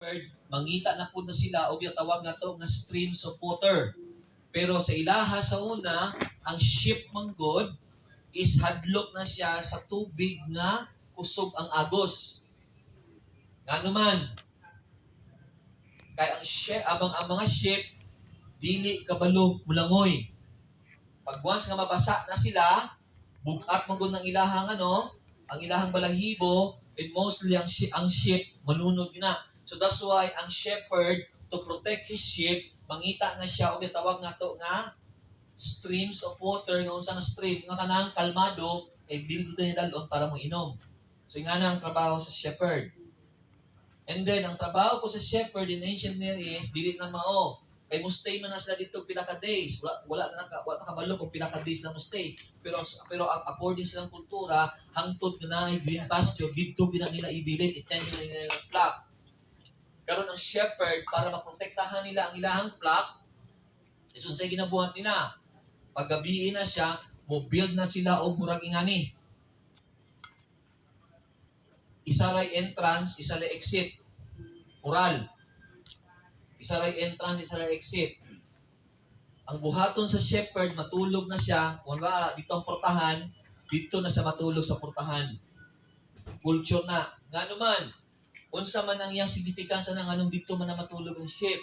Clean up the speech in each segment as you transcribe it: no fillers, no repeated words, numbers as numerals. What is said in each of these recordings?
shepherd, mangita na po na sila o tawag na to nga streams of water. Pero sa ilaha sa una, ang sheep manggod is hadlok na siya sa tubig nga kusog ang agos. Nga naman, kaya ang mga sheep, dili kabalo mulangoy. Pag once nga mabasa na sila, bugat manggod ng ilahang ang ilahang balahibo, and mostly ang sheep manunod na. So that's why ang shepherd, to protect his sheep, mangita na siya o tawag nga to nga streams of water, nga unsang stream nga kanang kalmado, dito niya dalon para mo inom. So nga na ang trabaho sa shepherd. And then ang trabaho po sa shepherd in ancient Near East, dili na mao. Kay mo stay man na sila dito pila ka days. Wala na kabalo kung pila ka days na mo stay. Pero according sa kultura, hangtod na green pasture, dito nila ibilin, itend nila yung flock. Karon ang shepherd, para maprotektahan nila ang ilahang flock, isunsay ginabuhat nila. Pag gabiin na siya, mo build na sila og murag ingani. Isa ray entrance, isa ray exit. Oral. Isa ray entrance, isa ray exit. Ang buhaton sa shepherd, matulog na siya. Kung ba, dito ang portahan, dito na siya matulog sa portahan. Culture na. Nga naman, unsa man ang iyang signifikansa ng anong dito man na matulog ang sheep.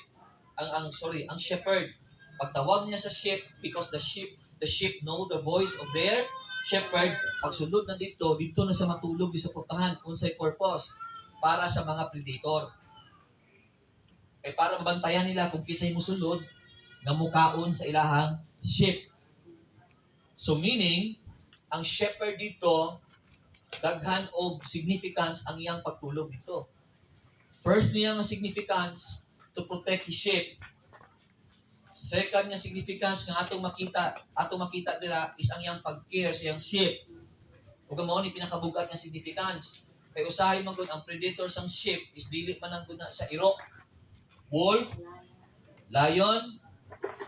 Ang shepherd. Pagtawag niya sa sheep, because the sheep know the voice of their shepherd. Pagsunod na dito na siya matulog sa portahan. Unsay purpose? Para sa mga predator. Para mabantayan nila kung kisay musulod nga mukaon sa ilahang sheep. So meaning, ang shepherd dito, daghan og significance ang iyang pagtulog dito. First niya nga significance, to protect his sheep. Second niya significance nga atong makita nila is ang iyang pag-care sa iyang sheep. Ug mao ni pinakabugat nga significance. Kay usahay man gud ang predator sang sheep is dili man ang gud na siya iro. Wolf, lion,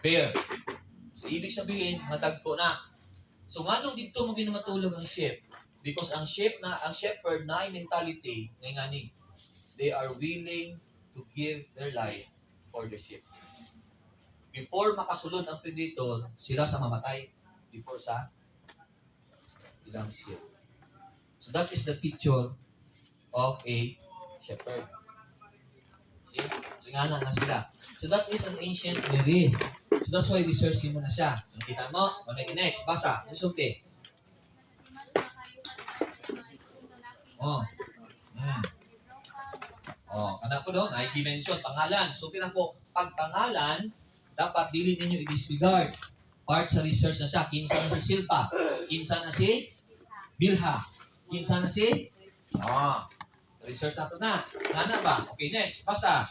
bear. So, ibig sabihin, matagko na. So, nganong dito mo ginamatulog ang sheep? Because ang shepherd na mentality, ngani, they are willing to give their life for the sheep. Before makasulod ang predator, sila sa mamatay before sa ilang sheep. So, that is the picture of a shepherd. See? So, nga na sila. So, that is an ancient Near East. So, that's why research mo na siya. Nakita mo? O, next. Basa. Nusulti. Oh. Kana po doon, ay dimension, pangalan. So, pinang ko, pag pangalan, dapat dili ninyo i-disregard. Part sa research na siya. Kinsa na si Silpa. Kinsa na si Bilha. Kinsa na si research na ito na. Nana ba? Okay, next. Basa.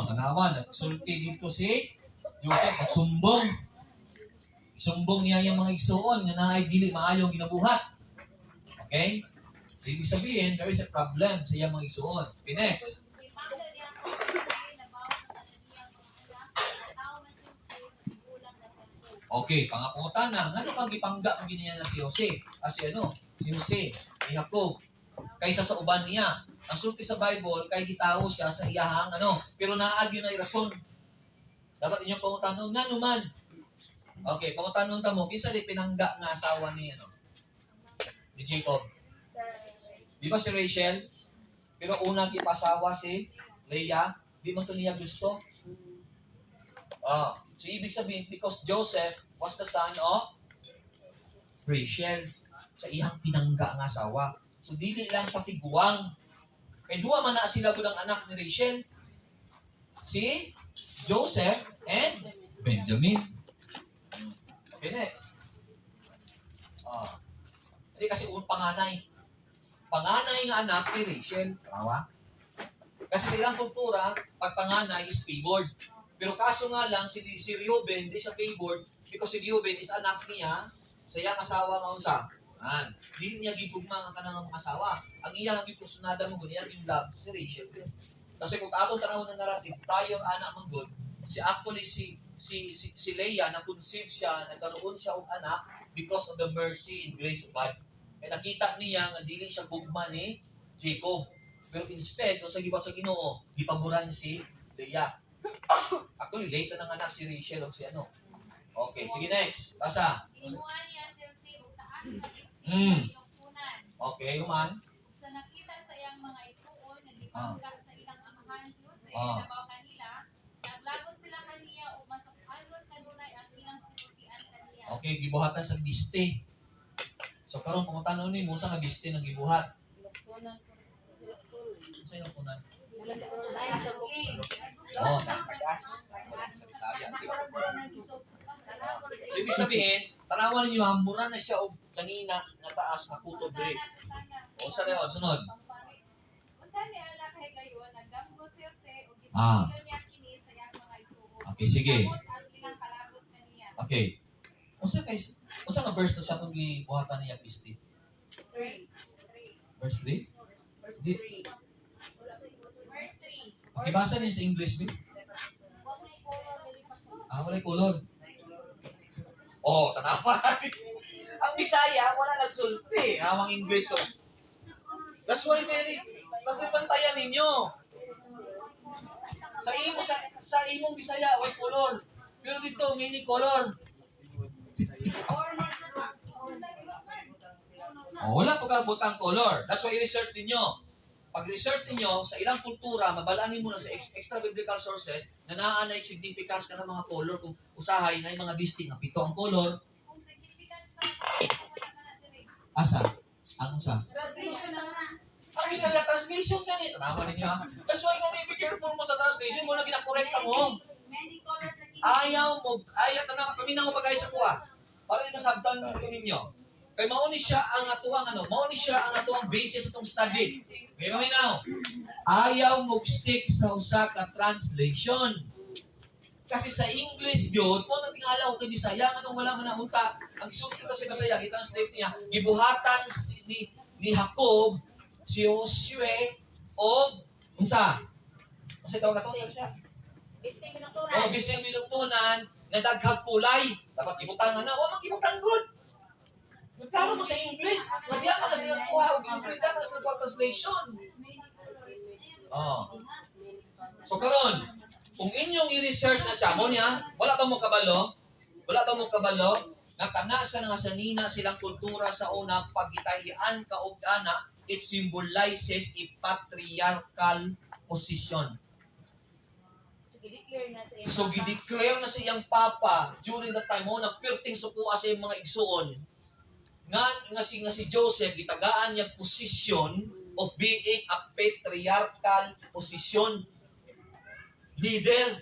Tanawan. Nagsulti dito si Joseph. Nagsumbong. Sumbong niya yung mga igsuon nga na ay dili maayong ginabuhat. Okay? So, ibig sabihin, there is a problem sa iyang mga igsuon. Okay, next. Okay, pangapungutan na. Ano kang gipangga ang giniya na si Jose? Si Jose, ni Jacob. Kaysa sa uban niya. Ang sulti sa Bible, kay gitawo siya sa iyahang pero naagyo na rason. Dapat inyong pangutanon nga naman. Okay, pangutanon ta mo, kinsa di pinangga nga asawa ni ni Jacob? Di ba si Rachel? Pero una gipasawa si Leah, di man to niya gusto. So, ibig sabihin, because Joseph was the son of Rachel, sa iyang pinangga nga asawa. So, dili lang sa tiguang. Kaya duwa man na sila ang anak ni Rachel. Si Joseph and Benjamin. Okay, next. Hindi kasi panganay. Panganay nga anak ni Rachel. Kawa? Kasi sa ilang kultura, pag panganay is favored. Pero kaso nga lang, si Reuben, hindi siya favored because si Reuben is anak niya sa iyang asawa nga unsa. Hindi niya gigugma ang kanang mga asawa. Ang iyang gipusunada mo niya yung love si Rachel. Kasi kung atong tanawon ng narrative, tayo ang anak mong God, si si Leah, na-conceive siya, nagkaroon siya og anak because of the mercy and grace of God. Kaya nakita niya nga dili siya gugma ni Jacob. Pero instead, kung sa giba sa Ginoo, gipaboran si Leah. Actually, late na ng anak si Rachel o si ano. Okay, sige next. Basa. Inuan niya si Jose ug taas nga isti Mm. nga pinugtunan. Okay, human. Sa nakita sa iyang mga isuon nga gipangga sa ilang amahan si Jose, Ah. nabaw kanila, naglagot sila kaniya ug masuk-alon kanunay ang ilang sinultian kaniya. Okay, gibuhatan sa biste. So karon pangutan ni mo sa nga biste nang gibuhat. Sa yung kunan. Oh, nakagas. Sa Bisaya. So, ibig sabihin, tanawan ninyo, mura na siya og kanina na taas na kutob diri. O sa na yun, sunod. Usa ni anak kay gayon nagdamgo si Jose ug Ah. gisulod niya kini sa iyang mga isuon. Okay, sige. Samot ang ilang kalagot kaniya. Okay. Unsa nga verse na siya itong gibuhatan niya biste? Verse 3? Di. Verse 3. Okay, basa niyo sa English, bi? Walay kulod. Oh, tanawa. Ang Bisaya, wala nagsulti. Ang English, oh. That's why, Mary, kasi bantayan ninyo. Sa imong Bisaya, white color. Pero dito, mini color. Oh, wala pagkabot ang color. That's why i-research ninyo. Pag-research ninyo sa ilang kultura, mabalangin mo na sa extra biblical sources na naanay significance ka ng mga color kung usahay na yung mga bisting na pito ang color. Kung significant wala man na diri. Asa? Ang sa? Translation na na. Ang Bisaya translation ganito. Tama ninyo ha? That's why kung be careful mo sa translation mo na ginakorek mo. Many colors sa kini. Ayaw na paminaw mo pag sa kuha. Para hindi masabtan ko ninyo. Kay mauni siya ang atuang basis atong study. Okay, paminaw. Ayaw mo stick sa usa ka translation. Kasi sa English yun, mo natingala ko kay Bisaya, anong wala man namunta. Ang isulti kasi Bisaya, i-translate niya, gibuhatan ni Jacob, si Josue, o unsa? Unsa tawag ato sa Bisaya? Bisting pinugtunan. O bising binugtunan, na daghang kulay. Dapat ibutang na, wa magibutang good. Nagtaro mo sa English, nagyaman na sila kuha, o ginagprita na sila translation. Oh. So karon, kung inyong i-research na siya, mo niya, wala ba mo kabalo, nakana sa nga sanina silang kultura sa unang pagitahian kaugana, it symbolizes a patriarchal position. So, gideclare na siyang papa during that time mo, nagpirting sukuha sa mga igsuon, nga si Joseph, gitagaan niya position of being a patriarchal position. Leader.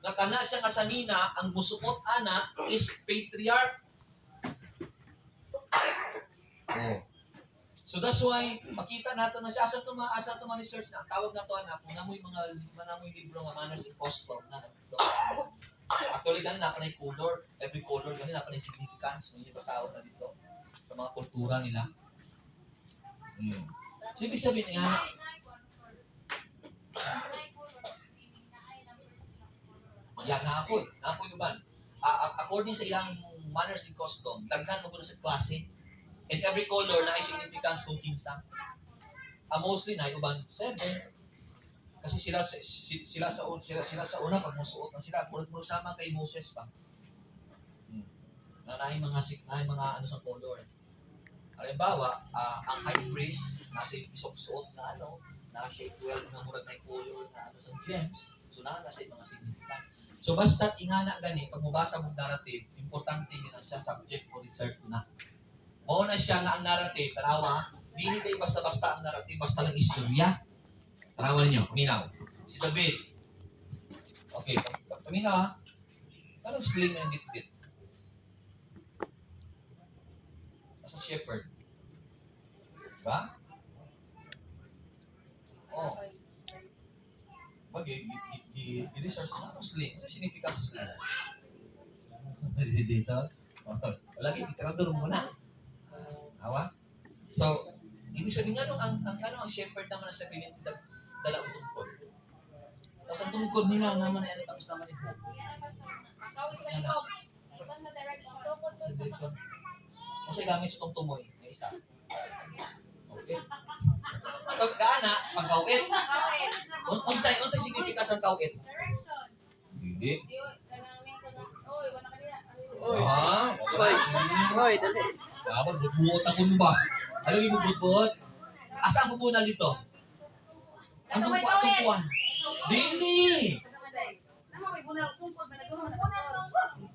Nga kana siya nga sanina, ang musuot ana is patriarch. Oh. So that's why makita nato na siya asa to research na ang tawag nato ana kung namoy libro nga manners and custom na. Actually ganun na panay color, every color ganun na panay significance, hindi ba tawag na dito sa mga kultura nila. So ibig sabihin nga yan naapoy uban. According sa ilang manners and custom, daghan mo ko na sa klase. And every color na ay significance kung kinsa. Mostly na uban 7. Kasi sila sa una pag musuot na sila, puro sama kay Moses pa. Na mga ano sa color. Halimbawa, ang high priest nasa isok-suot na nasa 12 na murag na color na sa gems. So nasa mga significance. So basta ingana gani pag mubasa mo narrative, importante yun na siya subject for research na. Mao na siya nga ang narrative, tanawa, dili kay basta-basta ang narrative, basta lang istorya. Tanawa ninyo, paminaw. Si David. Okay, paminaw ha. Anong sling na yung bit-bit? Basta shepherd. Diba? Oh. Bagay, i-research na anong sling. Ano significance sa sling? Dito? Wala kayo, itirador mo na. Awa? So, ibig sabihin nga ang shepherd naman sa Pilipinas, dala ang tungkod. Tapos ang tungkod nila naman ay tapos naman ito. Kawis sa likod. Ibang na direction. Tukod Sa doon sa direction. Kasi gamit sa itong tumoy. May isa. Okay. Pagkana, pagkawit. kawit. Unsay significance ng kawit? Direction. Hindi. Di, kanaming ko na. Oy, wala ka niya. Ah, okay. Hoy, dali. Dapat butbuot ako nun ba? Alam mo butbuot? Asa ang bubunan dito? Ang tungkuan. Dili!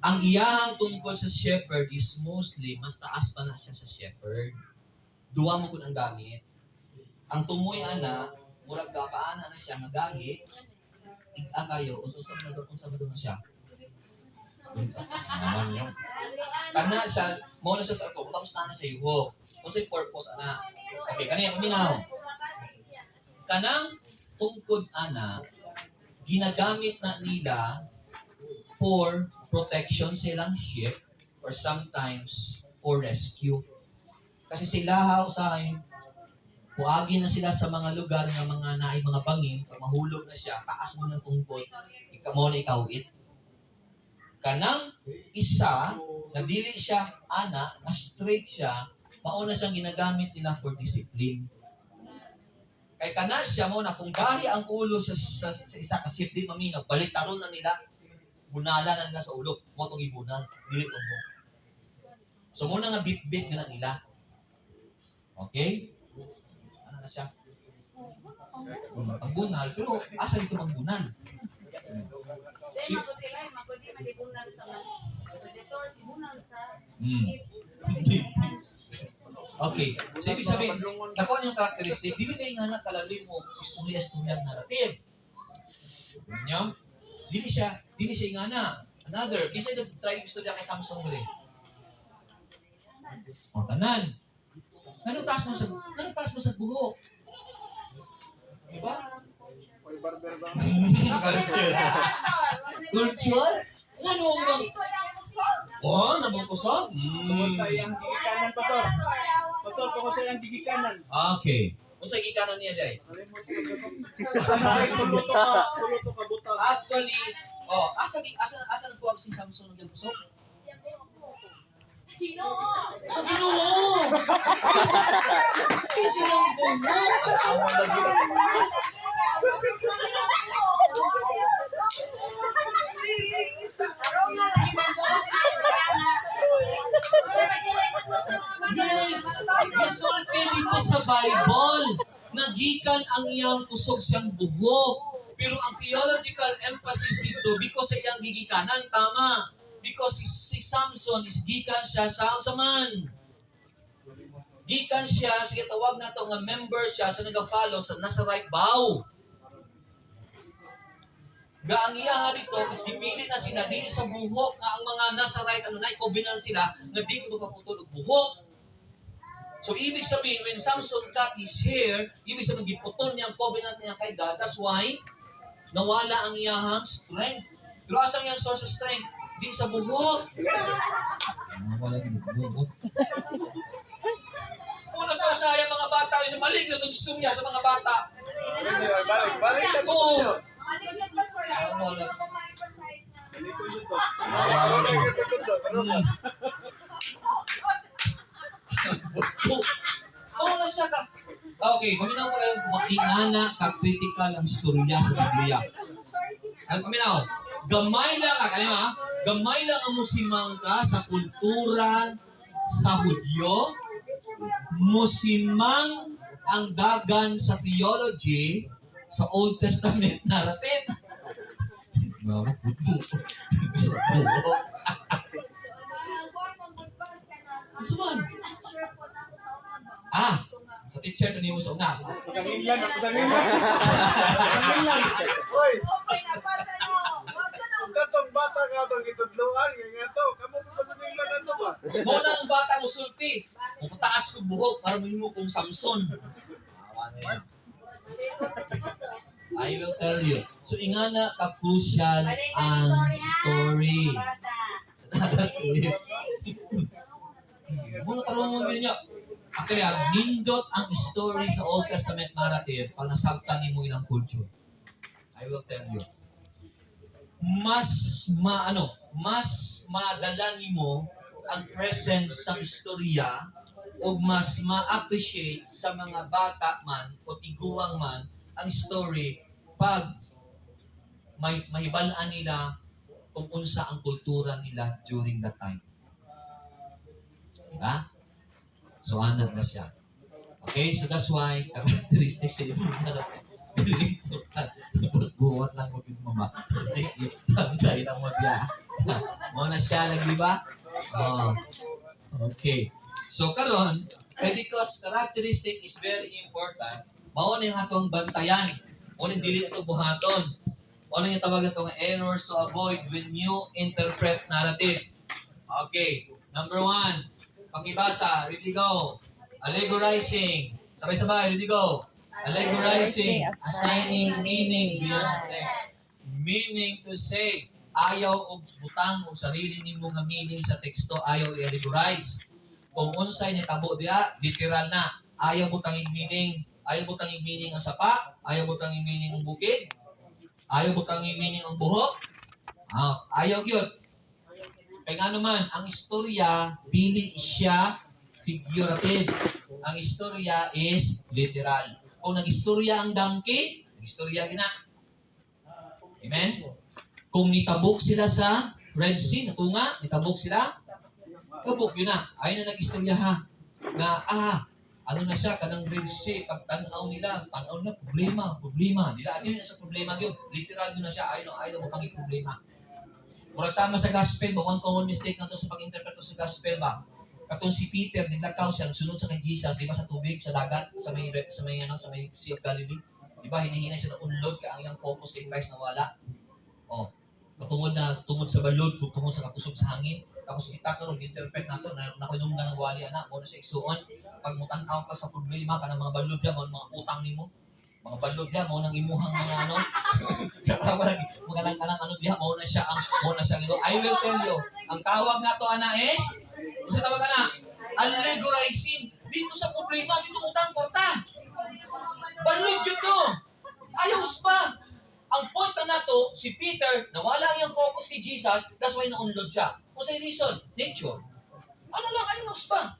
Ang iyang tungkol sa shepherd is mostly, mas taas pa na siya sa shepherd. Duwa mo kun ang gamit. Ang tumoy ana, murag gapaana na siya nagahi. Ig-a kayo, unsa na siya. Naman yun. Kana siya, mo na siya sa ato, tapos na siya yuho. Unsay purpose ana? Okay, kanina minaw. Kanang tungkod ana, ginagamit na nila for protection silang ship or sometimes for rescue. Kasi sila sa akin, puagi na sila sa mga lugar ng mga naay mga bangin, pag mahulog na siya, taas mo ng tungkod, mo na ikawit. Kanang isa, na dili siya ana, na straight siya, mauna siyang ginagamit nila for discipline. Kay kana siya mo na kung gahi ang ulo sa isa ka ship, di maminaw, balik taron na nila, bunala na nila sa ulo, mo itong ibunan, dili mo. So muna nga bit-bit na nila. Okay? Ano na siya? Pagbunal, pero asa dito pagbunal? Okay. So, ibig sabihin, nakuha yung characteristic, dili na yung anak kalalim mo, istorya-istorya narrative. Ganyan? Dili siya yung anak. Another, kinsa nag-try yung istorya kay Samson rin. O, tanan. Ganun taas mo sa buhok. Diba? Culture. Culture? Ano mo bang? Oh, nabang kusog? Tungkol sa iyang gigikanan, Pastor. Pastor, tungkol sa iyang gigikanan. Okay. Kung sa gikanan niya, Jay? Tuluto ka butang. Actually, asa nagkuwag si Samson ng kusog? Sa Ginoo! Kasi ng buhok! Awa na Guys, gisulti dito sa Bible, nagikan ang iyang kusog siyang buhok. Pero ang theological emphasis dito, because sa iyang gigikanan, tama. Because si Samson is gikan siya sa man. Gikan siya, sige tawag na to nga member siya sa nag-follow sa Nazarite vow. Gaang iya nga dito, is gipili na sila dili sa buhok nga ang mga Nazarite, ano na, covenant sila, na di ko kaputulog buhok. So, ibig sabihin, when Samson cut his hair, ibig sabihin, giputol niya ang covenant niya kay God. That's why, nawala ang iyahang strength. Pero asang iyang source of strength? Di sa buhok. Nawala din sa buhok. Kung nasasaya mga bata, sa maligno itong istorya sa mga bata. Balik na po. Oo na siya ka. Okay, paminaw ko kayo, makingana ka-critical ang storya sa Biblia. Ano paminaw? Gamay lang ka, kanina ha? Gamay lang ang musimang ka sa kultura sa Hudyo. Musimang ang dagan sa theology sa Old Testament narrative. Suman. Sa teacher na niyo sa una. Pagkanglan, pagkanglan. Hoy, katong bata ka itong itudluan, nga to. Kamu ko sa nila na to ba? Muna ang bata mo sulti. Mapataas ko buhok para mo kung Samson. I will tell you. So, ingana ka-crucial ang story. Muna tarong mo din niya. Actually, nindot ang story sa Old Testament narrative pag nasabtan ni mo ilang culture. I will tell you. mas madala nimo ang presence sa istorya o mas ma-appreciate sa mga bata man o tiguang man ang story pag mahibalaan nila kung unsa ang kultura nila during that time. Diba? So, anak na siya. Okay? So, that's why characteristics sa ibang very important. Buwat lang ko yung mama. Pagkay lang mo diya. Muna siya lang, di ba? Oh. Okay. So, karon, because characteristic is very important, mauna yung atong bantayan. Mauna yung dili ito buhaton. Mauna yung tawag itong errors to avoid when you interpret narrative. Okay. Number 1, pakibasa. Ready, go. Allegorizing. Sabay-sabay. Ready, go. Allegorizing, assigning meaning beyond text. Meaning to say, ayaw og butang og sarili nimo nga meaning sa teksto, ayaw i-allegorize. Kung unsay nitabo diha, literal na. Ayaw butangin meaning, ayaw butangin meaning ang sapa, ayaw butangin meaning ang bukid, ayaw butangin meaning ang buhok. Ayaw gyud. Kaya nga naman, ang istorya dili siya figurative. Ang istorya is literal. Kung nag-istorya ang donkey, nag-istorya gina. Amen? Kung nitabok sila sa Red Sea, natunga, nitabok sila, tabok yun na. Ayun na nag-istorya ha. Na, ano na siya, kanang Red Sea, pagtanaw nila, tanaw na, problema. Nila, yun na siya problema yun. Literal yun na siya, ayun mo kang problema. Kung nagsama sa gospel ba, one common mistake na to sa pag-interpret sa gospel ba, katong si Peter, naglakaw siya, sunod sa kay Jesus, di ba sa tubig, sa dagat, sa may Sea of Galilee. Di ba, hinahinay siya na unlod, kaya ang iyang focus kay Christ na wala. Tungod sa balod, tungod sa kakusog sa hangin. Tapos kita karon interpret nato na nakununggan ng wali ana, mo na siya igsuon. Pag mo tan-aw ka sa problema kanang mga balod ya, mga utang nimo. Mga balod ya, mo nang imuhang mga ano. Mga kanang ano diha, mo na siya ilo. I will tell you, ang tawag nato ana is sa tawag na, allegorizing. Dito sa problema, dito utang kwarta. Balod yun to. Ayaw pa. Ang point na nato, si Peter, nawala yung focus kay Jesus, that's why na-unload siya. Kung sa'yo reason, nature. Ano lang, ayaw pa.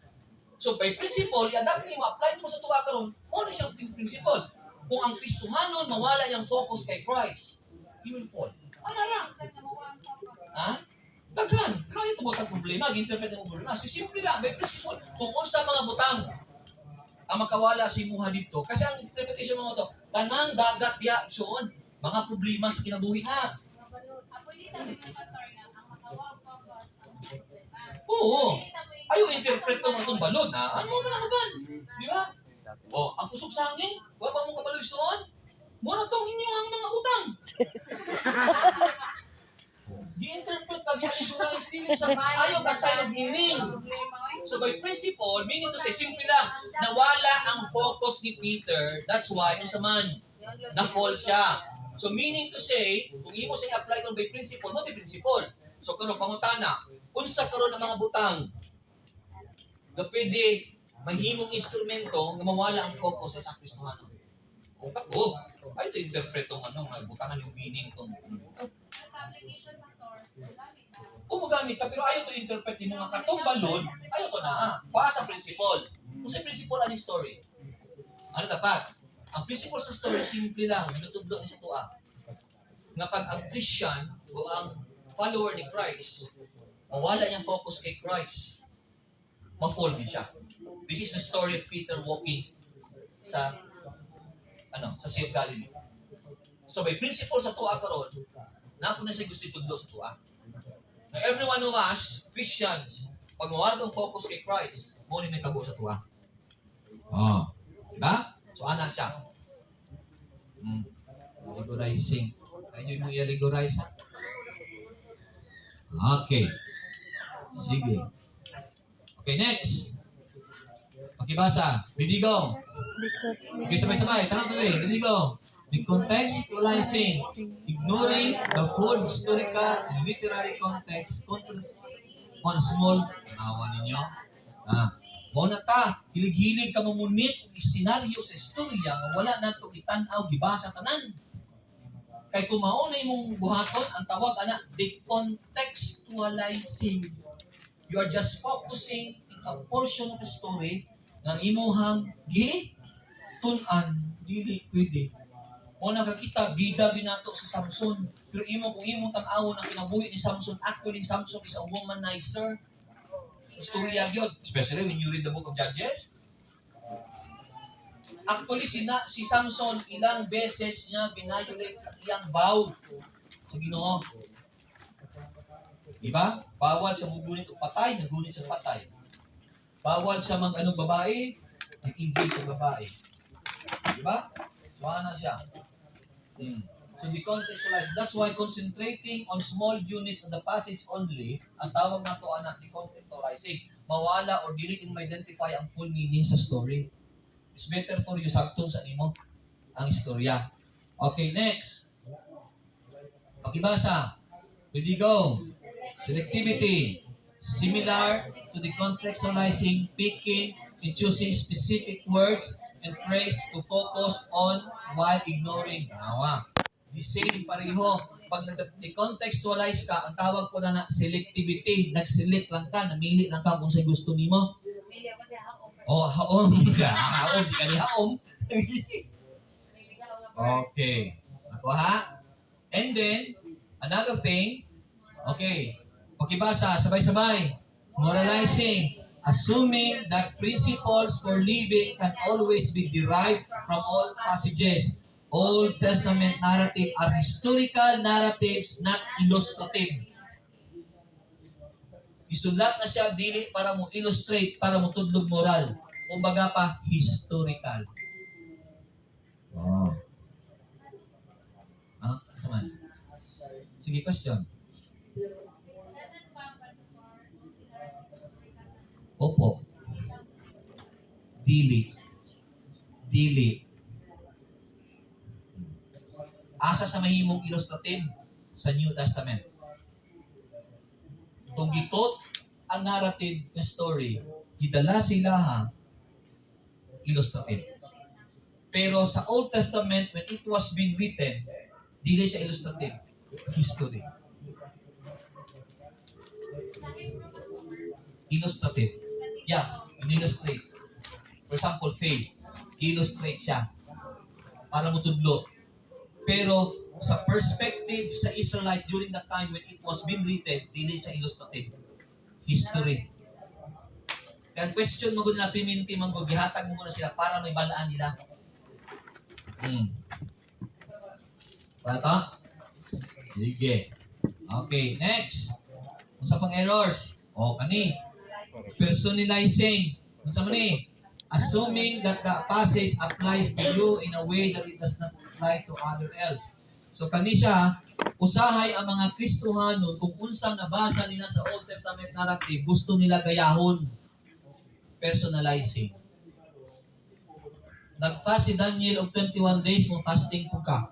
So by principle, i-adapt mo, apply mo sa tuwa karon, ano siyang principle. Kung ang Kristohanon nawala yung focus kay Christ, he will fall. Ano lang? Ha? Daghan. Kaya ito butang problema, ginterpret mo problema. So simple lang, by principle. Kung sa mga butang, ang makawala si Muha dito, kasi ang interpretation mo ito, kanang dagat diya, soon, mga problema sa kinabuhi na. Pwede tayo mga pastor na ang makawag focus ang problema. Oo. Ayaw interpret itong balon, ha? Ano mo na naman? Di ba? Ang kusog sa hangin, wala pa mong kabaloy soon, muna itong inyong mga utang. Di-interpret ka, di-allegorize din sa ayaw ka silent meaning. So by principle, meaning to say, simple lang, nawala ang focus ni Peter, that's why, yung saman, na-fall siya. So meaning to say, kung imo siya apply kung by principle, mo di principle. So karon pangutana, unsa karon ang mga butang na pwede mahimong instrumento nga mawala ang focus sa Kristohanon. Kung kako, ay ito interpret tong butangan yung meaning tong. Sa application pastor, gamit na. Magamit ka, pero ayaw to interpret yung mga katong balon, ayaw to na, pa sa principle. Kung sa principle, ano yung story? Ano dapat? Ang principle sa story, simple lang, minutublo ni sa tuwa. Nga pag ang Christian o ang follower ni Christ, mawala niyang focus kay Christ, ma-fall din siya. This is the story of Peter walking sa Sea of Galilee. So by principle sa tuwa karon, napo na siya gusto itudlo sa tuwa. Now everyone of us, Christians, pag mawala ang focus kay Christ, mo ni may tabo sa tuwa. Diba? So anak siya. Allegorizing. Kaya mo i-allegorize ha? Okay. Sige. Okay, next. Pakibasa. Ready, go. Okay, sabay-sabay. Tanong tuloy. Ready, go. Decontextualizing. Ignoring the full historical and literary context on small. Tanawa ninyo. Muna ta, hilig-hilig ka mamunit ng isenaryo sa istorya nga wala na ito itanaw, gibasa tanan. Kay kung mao na imong buhaton, ang tawag ana decontextualizing. You are just focusing in a portion of a story nga imuhang gitun-an, dili pwede. O nakakita, bida binato si Samson. Pero kung imong tan-awon ang kinabuhi ni Samson, actually Samson is a womanizer. Istorya gyud, especially when you read the book of Judges. Actually, si Samson, ilang beses niya binayolate ang iyang vow sa Ginoo. Diba? Bawal sa mugunit o patay, nagunit sa patay. Bawal sa mga babae, nag-engage sa babae. Diba? So, ano siya? So, decontextualize. That's why concentrating on small units of the passage only, ang tawag na ito, decontextualizing. Mawala or dili mo identify ang full meaning sa story. It's better for you saktong sa nimo ang istorya. Okay, next. Pakibasa. Here we go. Selectivity. Similar to the contextualizing, picking and choosing specific words and phrase to focus on while ignoring. Nawa. The same pareho. Pag nag-decontextualize ka, ang tawag ko na selectivity. Nag-select lang ka, namili lang ka kung sa'y gusto nimo. Pili ako siya ako. Oh, haom ka. Haom, di ka ni haom. Pili ka ako. Okay. Ako ha? And then, another thing, okay, pakibasa, sabay-sabay. Moralizing, assuming that principles for living can always be derived from all passages. Old Testament narrative are historical narratives, not illustrative. Isulat na siya dili para mo illustrate, para mo tudlog moral. Kumbaga pa, historical. Oh. Ah, saman. Sige, question. Opo. Dili. Asa sa mahimong illustrative sa New Testament. Kung gitot ang narrative na story, gidala sila illustrative. Pero sa Old Testament, when it was being written, dili siya illustrative. History. Illustrative. Yeah, illustrate. For example, faith. Illustrate siya. Para mo tudlo. Pero sa perspective sa Israelite during that time when it was being written, dili siya illustrative. History. Kaya question mo gud na piminti man gud gihatag mo muna sila para may balaan nila. Bata? Sige. Okay, next. Unsa pang errors? O kani. Personalizing. Unsa man ni? Assuming that the passage applies to you in a way that it does not apply to other else. So kani siya, usahay ang mga Kristohanon kung unsang nabasa nila sa Old Testament narrative, gusto nila gayahon. Personalizing. Nag-fast si Daniel og 21 days, mo fasting po ka.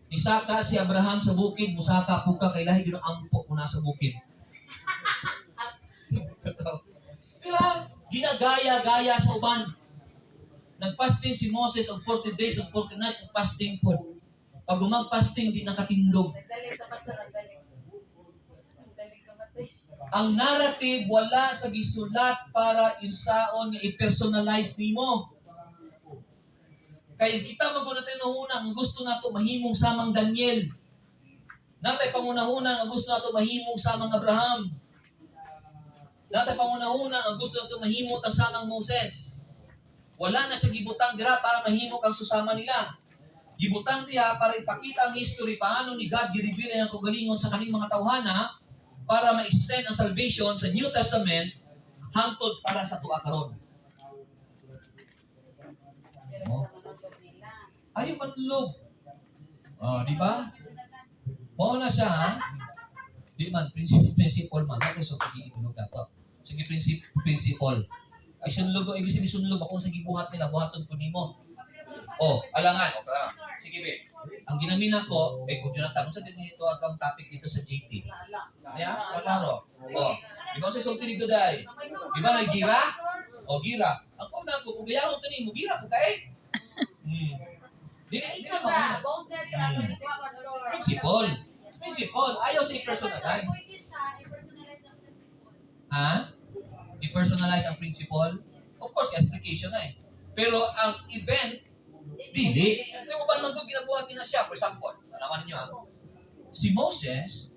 Nisaka si Abraham sa bukid, musaka po ka, kay lahi gino ampo ko na sa bukid. Kaya, ginagaya-gaya sa uban. Nag-fasting si Moses og 40 days og 40 nights og fasting po. Pag umag-fasting, di nakatindog. Nagdalig ka pa sa nagdalig. Nagdalig ka pa Ang narrative wala sa gisulat para insaon nga i-personalize nimo. Kaya kita magunatay na una, ang gusto nato mahimong samang Daniel. Natay pangunahuna ang gusto nato mahimong samang Abraham. Natay pangunahuna ang gusto nato mahimong ang samang Moses. Wala na sa gibutang dira para mahimok ang susama nila. Gibutang diha para ipakita ang history paano ni God gi-reveal ang kagalingon sa kaning mga tawhana para ma-extend ang salvation sa New Testament hangtod para sa tuwa karon. Oh. Ayaw manlog. Oh, di ba? Mao na siya, ha? Di man, principle man. Ako so pag-iinog na to. Sige, principle. Ay, sunlog, ibig sabihin sunlog ako sa gibuhat nila, buhaton ko nimo. Oh, alangan. Okay. Sige, be. Ang ginamina ko, kung Jonathan, sa dito ang topic dito sa GT. Kaya, kalaro. Oh, ikaw sa sulti ni Goday. Di ba, gira? O, gira. Ang kung na ko, kung gayawon ito ni mo, gira ko kay. Dili Isa mo ba? Boldness na pastor. Principle. Principle. Ayaw sa i-personalize. Pwede siya, i-personalize ang principle. Ha? I-personalize ang principle? Of course, application na eh. Pero ang event, dili. Hindi mo ba naman ginabuhat na siya? For example, alaman niyo ha? Si Moses,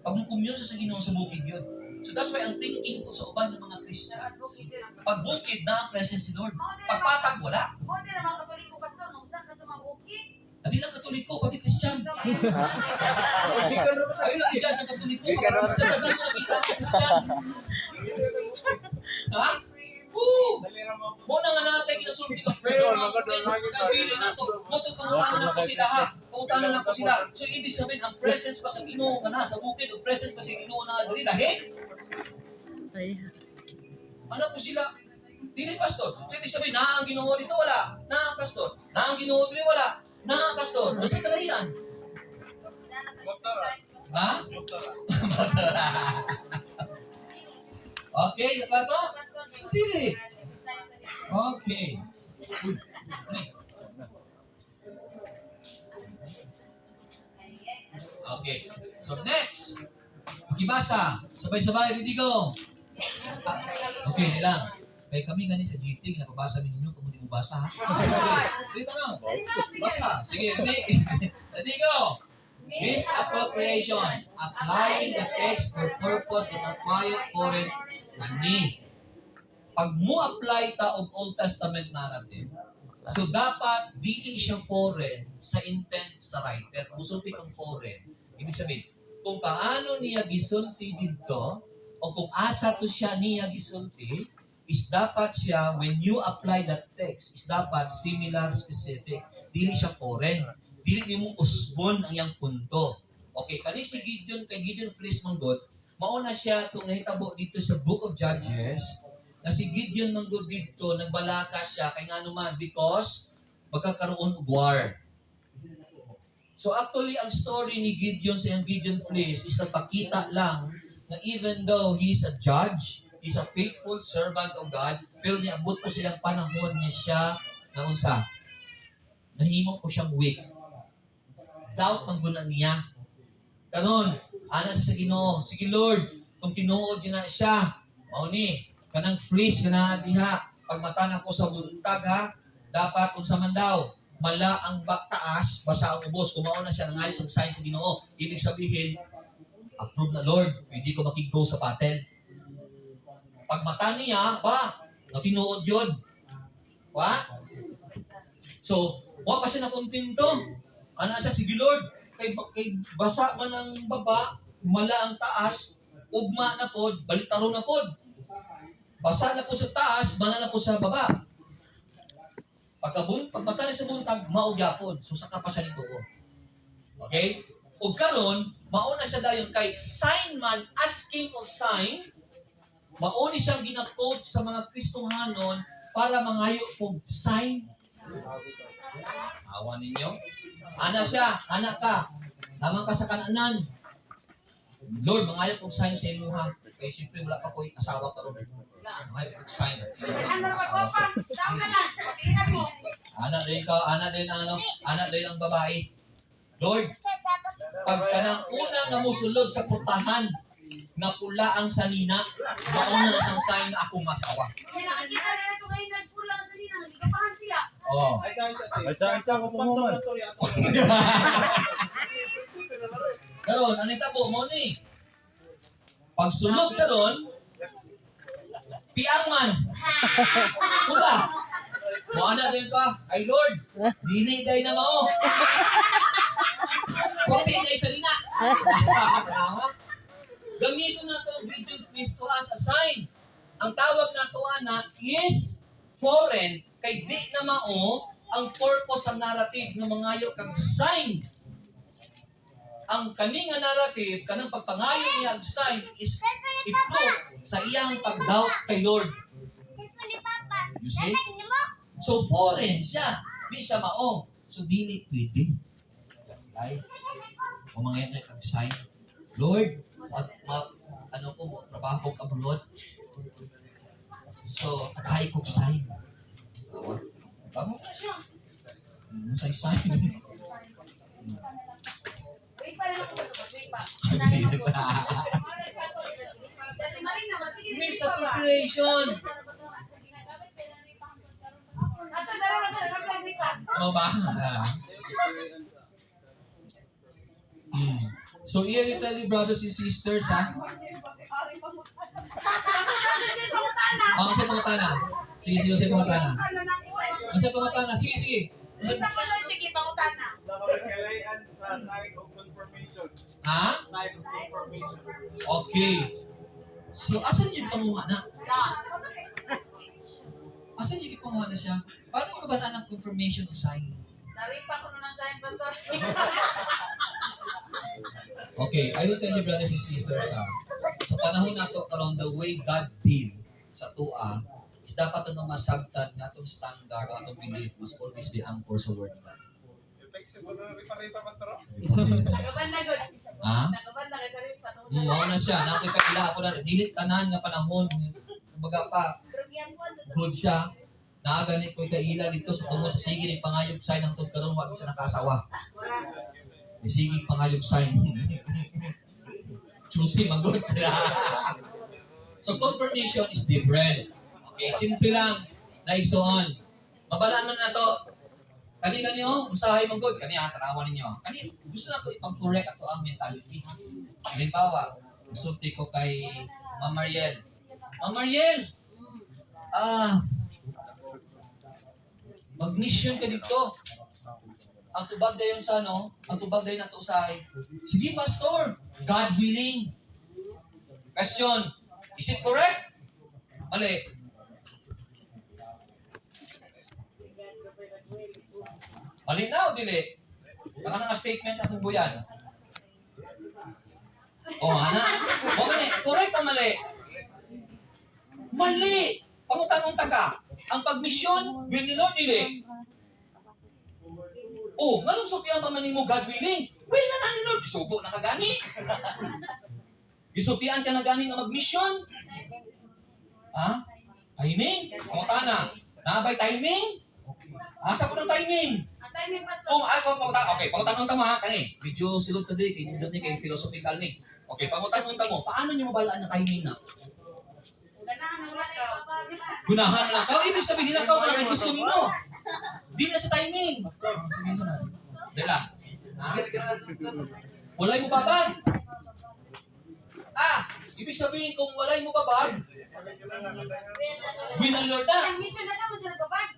pag commune siya sa Ginoo sa bukid yun. So that's why ang thinking ko sa uban ng mga Christian, pag bukid na ang presence si Lord. Pagpatag, wala. Hindi naman katoliko pastor, nung saan ka sa mga bukid? Hindi lang Katoliko, pati Christian. Hindi ka na ba? Ayun lang, i-judge ang Katoliko. Pag Christian, daghan mo nakita ang Christian. Ha? Woo! Muna nga natin kinasulti ng prayer mga feeling na ito. Mutong pangutanan na ko sila ha. Pangutanan na ko sila. So ibig sabihin, ang presence pa sa Ginoo nga nasa bukid, ang presence pa sa Ginoo na dali lahi. Ano po sila? Dili pastor. So ibig sabihin, na ang Ginoo dito wala. Na ang pastor. Na ang Ginoo dito wala. Na ang pastor. Basta kalahian. Ha? Okay, nakato? Dili. Okay. Uy, ano eh? Okay. So next. Ibasa. Sabay-sabay, ready go. Okay, nilang. Kaya kami ganin sa GT, napabasa ninyo kung hindi mo basa ha. Okay, dito na. Basa. Sige, ready. Ready go. Misappropriation. Applying the text for purpose that acquired foreign ani. Pag mo apply ta og Old Testament narrative, so dapat dili siya foreign sa intent sa writer. Musulti kang foreign. Ibig sabihin, kung paano niya gisulti dito, o kung asa to siya niya gisulti, is dapat siya, when you apply that text, is dapat similar, specific. Dili siya foreign. Dili nimo usbon ang iyang punto. Okay, kani si Gideon, kay Gideon Fleece Manggod, mauna siya itong nahitabo dito sa Book of Judges, na si Gideon Manggod dito, nagbalaka siya, kay nga naman, because magkakaroon og war. So actually, ang story ni Gideon sa iyang Gideon Fleece is napakita lang na even though he's a judge, he's a faithful servant of God, pero niabot po silang panahon niya siya na unsa. Nahimo po siyang weak. Doubt ang guna niya. Karon, ana sa Ginoo, sige Lord, kung tinuod niyo na siya, mao ni kanang fleece na diha, pagmata na ko sa buntag ha, dapat unsa man daw, mala ang taas, basa ang ubos, kung mao na siya nangayo sa sign sa Ginoo. Ibig sabihin, approve na Lord, hindi ko makig-go sa pattern. Pagmata niya, ba, tinuod yun. Wa? So, wa pa siya nakontento. Ana siya, sige Lord, kay basa man ang baba, mala ang taas, ugma na pod, balitaro na pod. Basa na po sa taas, mala na po sa baba. Pagmata ni sa buntag, maugyapon. So, saka pa siya nito. Okay? O karon, mauna siya dayon kay sign man, asking of sign, mauni siyang ginakod sa mga Kristohanon para mangayo kong sign. Awan ninyo. Ana siya, anak ka. Lamang ka sa kananan. Lord, mangayo kong sign sa imuha. Kaya siyempre wala pa ko'y asawa ka ron. Mangayo kong sign. Asawa ko. Anak din ang babae. Lord, pagka nang unang nga musulod sa putahan, na pula ang salina, mauna na sang sign na akong asawa. Nakikita rin ito ngayon nagpula ang salina, naligapahan siya. Oh. Isa ko po mo. Karon, ano tabo mo ni? Pagsulod karon, piangman. Pula. Moana rin ka, ay Lord, dili day na mao. Kunti day salina. Gamito na to video Cristo as a sign. Ang tawag na to ana is foreign kay di na mao ang purpose ng narrative ng mangayo kang sign. Ang kaning nga narrative kanang pagpangayo niya ang sign is i-proof sa iyang pag-doubt kay Lord. You see? So foreign siya. Di siya mao. So dili pwede. Ay. O mangayo kang sign. Lord, ano po, trabaho ko abroad. So, atay kong sign. Tama na siya. Ano sa sign? Wait pa lang ako. Wait pa. Misappropriation. Asa dalawa sa wait pa. Ano ba? So, here you tell you, brothers and sisters, ha? Kasi pangutana. Sige, pangutana. Kasi pangutana. Sige. Sige, pangutana. Nakakailan sa sign of confirmation. Ha? Sign of confirmation. Okay. So, asan yung panguha na? Asan yung panguha na siya? Paano yung ba ng confirmation o sign? Naripa ko na ng sign, Pastor. Okay, I will tell you, brothers and sisters, sa panahon na to, around the way God deal sa tua, is dapat ito masabtan na itong standard o itong belief must always be anchored sa word of God. Effective mo na rita, Pastor. Nagaban na good. Ha? Nagaban na kay Sarip. Mao na siya. Nakoy kanila ako na dilit tanan nga panahon. Kumbaga pa, good siya. Naagani ko'y kaila dito sa tungod sa sige ni pangayog sign ng karon wa siya nakasawa. Sige pangayog sign. Choosy magod. So confirmation is different. Okay, simple lang. Naigsoon. Mabalaan na to. Kani oh, usahay mong good. Kani tarawan ninyo. Kani gusto na ko ipang-correct ato ang mentality. Halimbawa, gusto ko kay Ma'am Mariel. Ma'am Mariel, mag-mission ka dito. Ang tubag dayon sa ang tubag dayon nato usahay. Sige, Pastor. God willing. Question, is it correct? Mali. Mali na o dili? Baka nga statement atong buyan. Ana. O gani, correct o mali? Mali! Pangutanong taga. Ang pagmisyon, will ni Lord dili. Nganong sukyan pa man mo God willing? Will na ni Lord. Isugo na kagani. Isutian ka na gani nga magmisyon. Ha? Timing? Pangutana. Nabay timing? Asa po ng timing? Ang timing, Pastor. Kung ako pangutan, okay, pangutanong tamo ha, kani. Medyo silot ka din, kay nindot ni kay philosophical ni. Okay, pangutanong tamo, paano niyo mabalaan ang timing na? Ganahan ng lakaw. Gunahan na lang ka. Ibig sabihin nila ka wala kay gusto nino. Di na sa timing. Dila. Ha? Walay mo babag. Ibig sabihin kung walay mo babag, will ang Lord na. Ang mission na naman siya nagabag.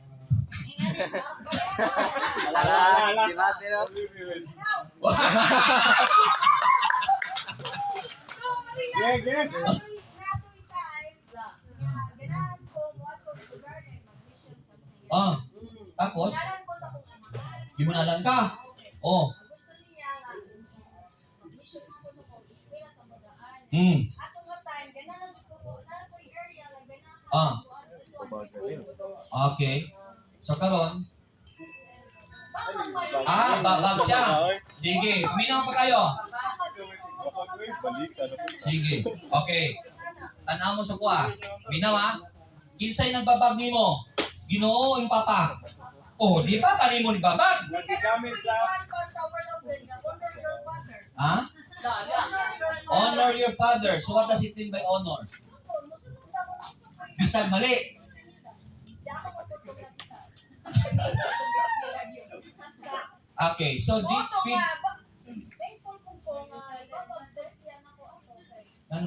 Tapos, di mo na lang ka. Okay. So karon, babag siya. Sige, minaw pa kayo. Sige. Okay. Tanaw mo sa kuha. Minaw ha. Kinsay nagbabag nimo? Ginoo yung papa. Di pa pa nimo ni babag. Nagigamit sa Ha? Honor your father. So what does it mean by honor? Bisag mali. Okay, so ano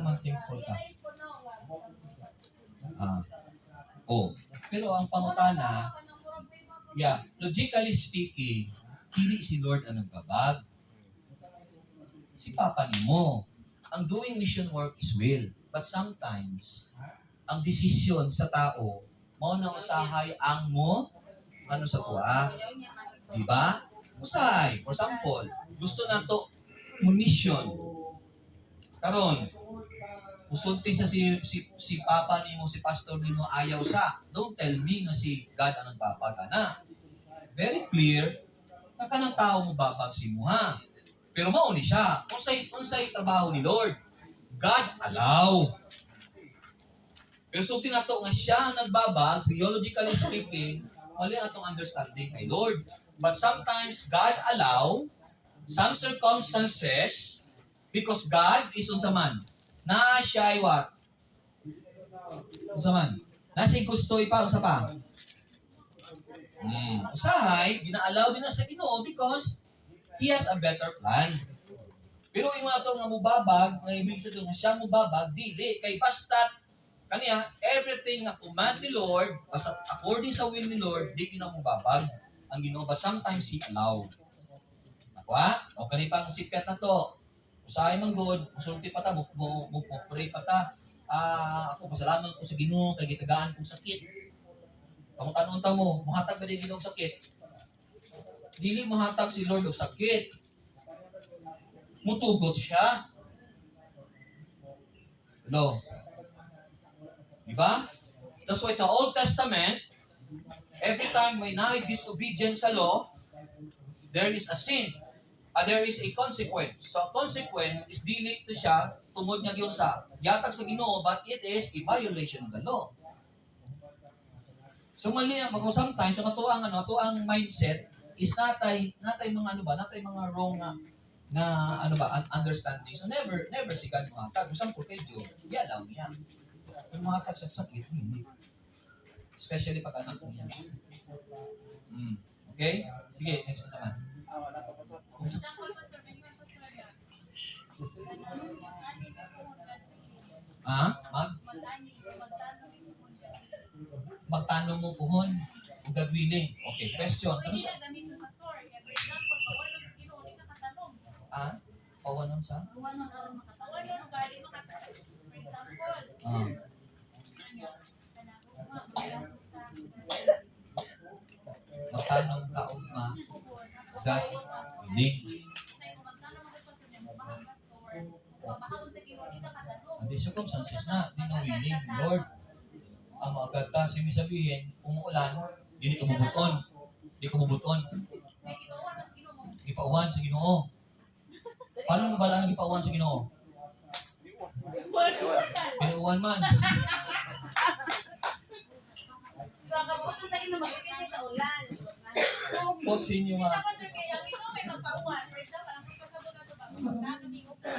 man thankful ka? Pero ang pangutana, logically speaking, hindi si Lord ang nagbabag. Si Papa nimo. Ang doing mission work is will. But sometimes, ang desisyon sa tao, mao na usahay ang mo, sa tuwa. Diba? Usay. For example, gusto na to mission. Karon, usulti sa si Papa nimo, si Pastor nimo ayaw sa. Don't tell me nga si God ang nagbabag na. Very clear, na kanang tao mo babag si mo ha. Pero mauni siya. Unsay trabaho ni Lord. God allow. Pero sulti na to nga siya ang nagbabag, theologically speaking, mali atong understanding kay Lord. But sometimes God allow some circumstances because God is unsa man. Na siya ay what? Unsa man? Na siya gusto pa unsa pa? Usahay, gina-allow din na sa Ginoo because He has a better plan. Pero imo na nga mubabag, nga ibig sabihin nga siya mubabag, dili kay basta kaniya everything na command ni Lord, basta according sa will ni Lord, di na mubabag ang Ginoo, but sometimes He allow. Akwa? O kani pang sipyat na to. Usahay man God, musulti pa ta, mo pray pa ta. Ako pasalamat ko sa Ginoo kay gitagaan kong sakit. Kamutan unta mo, muhatag ba di Ginoo og sakit? Dili muhatag si Lord og sakit. Mutugot siya. Hello? Diba? That's why sa Old Testament, every time may disobedience sa law, there is a sin. There is a consequence. So, consequence is dili to siya tungod nga gyud sa yatag sa Ginoo, but it is a violation of the law. So mali ang sometimes ang atuang mindset is natay mga natay mga wrong na understanding. So never si God mahatag. Kung sample kay Job, lang niya. Kung mahatag sa sakit, hindi. Especially pag anak niya. Okay? Sige, next naman. Magtanong mo puhon o gagwili. Okay, question. Ano sa? Pawanon sa? Magtanong ka o gagwili. Hindi circumstances na, hindi na willing. Lord, ang mga gata, sabihin, umuulan, hindi kumubuton. Hindi kumubuton. Ipauwan sa Ginoo. Paano mo ba lang ipauwan sa Ginoo? Pinauwan man. So, kabuto sa inyo, mag-ipinit sa ulan. Pot sa inyo nga. Tapos, sir, kaya ang Ginoo may magpauwan. For example, ang pagpasabot na ito ba? Magdano ni Upa.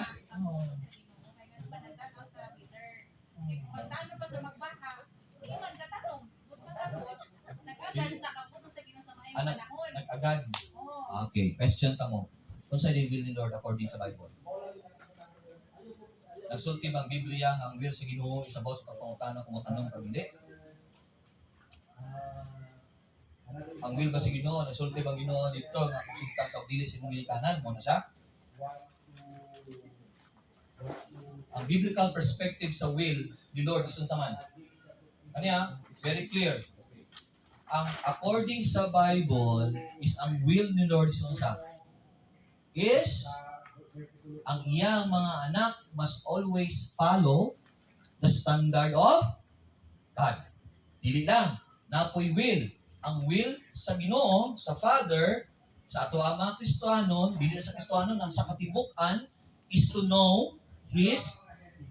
Magdano pa sa magbaha. Iwan ka tanong. Magpasabot. Nag-agad sa kabuto sa Ginoo sa mga panahon. Nag-agad. Okay, question ta mo. Kung sa will ni Lord according sa Bible. Nagsulti bang Biblia nga ang will sa Ginoo isabaw sa pagpangutana kung tanong kung hindi? Ang will ba sa Ginoo, nagsulti bang Ginoo dito nga kung sugtang ka dili sa imong gilikanan mo na siya? Ang biblical perspective sa will ni Lord is unsa man? Kaniya, very clear. Ang according sa Bible is ang will ni Lord is unsa? Is ang iyang mga anak must always follow the standard of God. Dili lang na ako'y will. Ang will sa Ginoo, sa Father, sa ato ang mga Kristiyano, dili sa Kristiyano, ang sa katibukan is to know His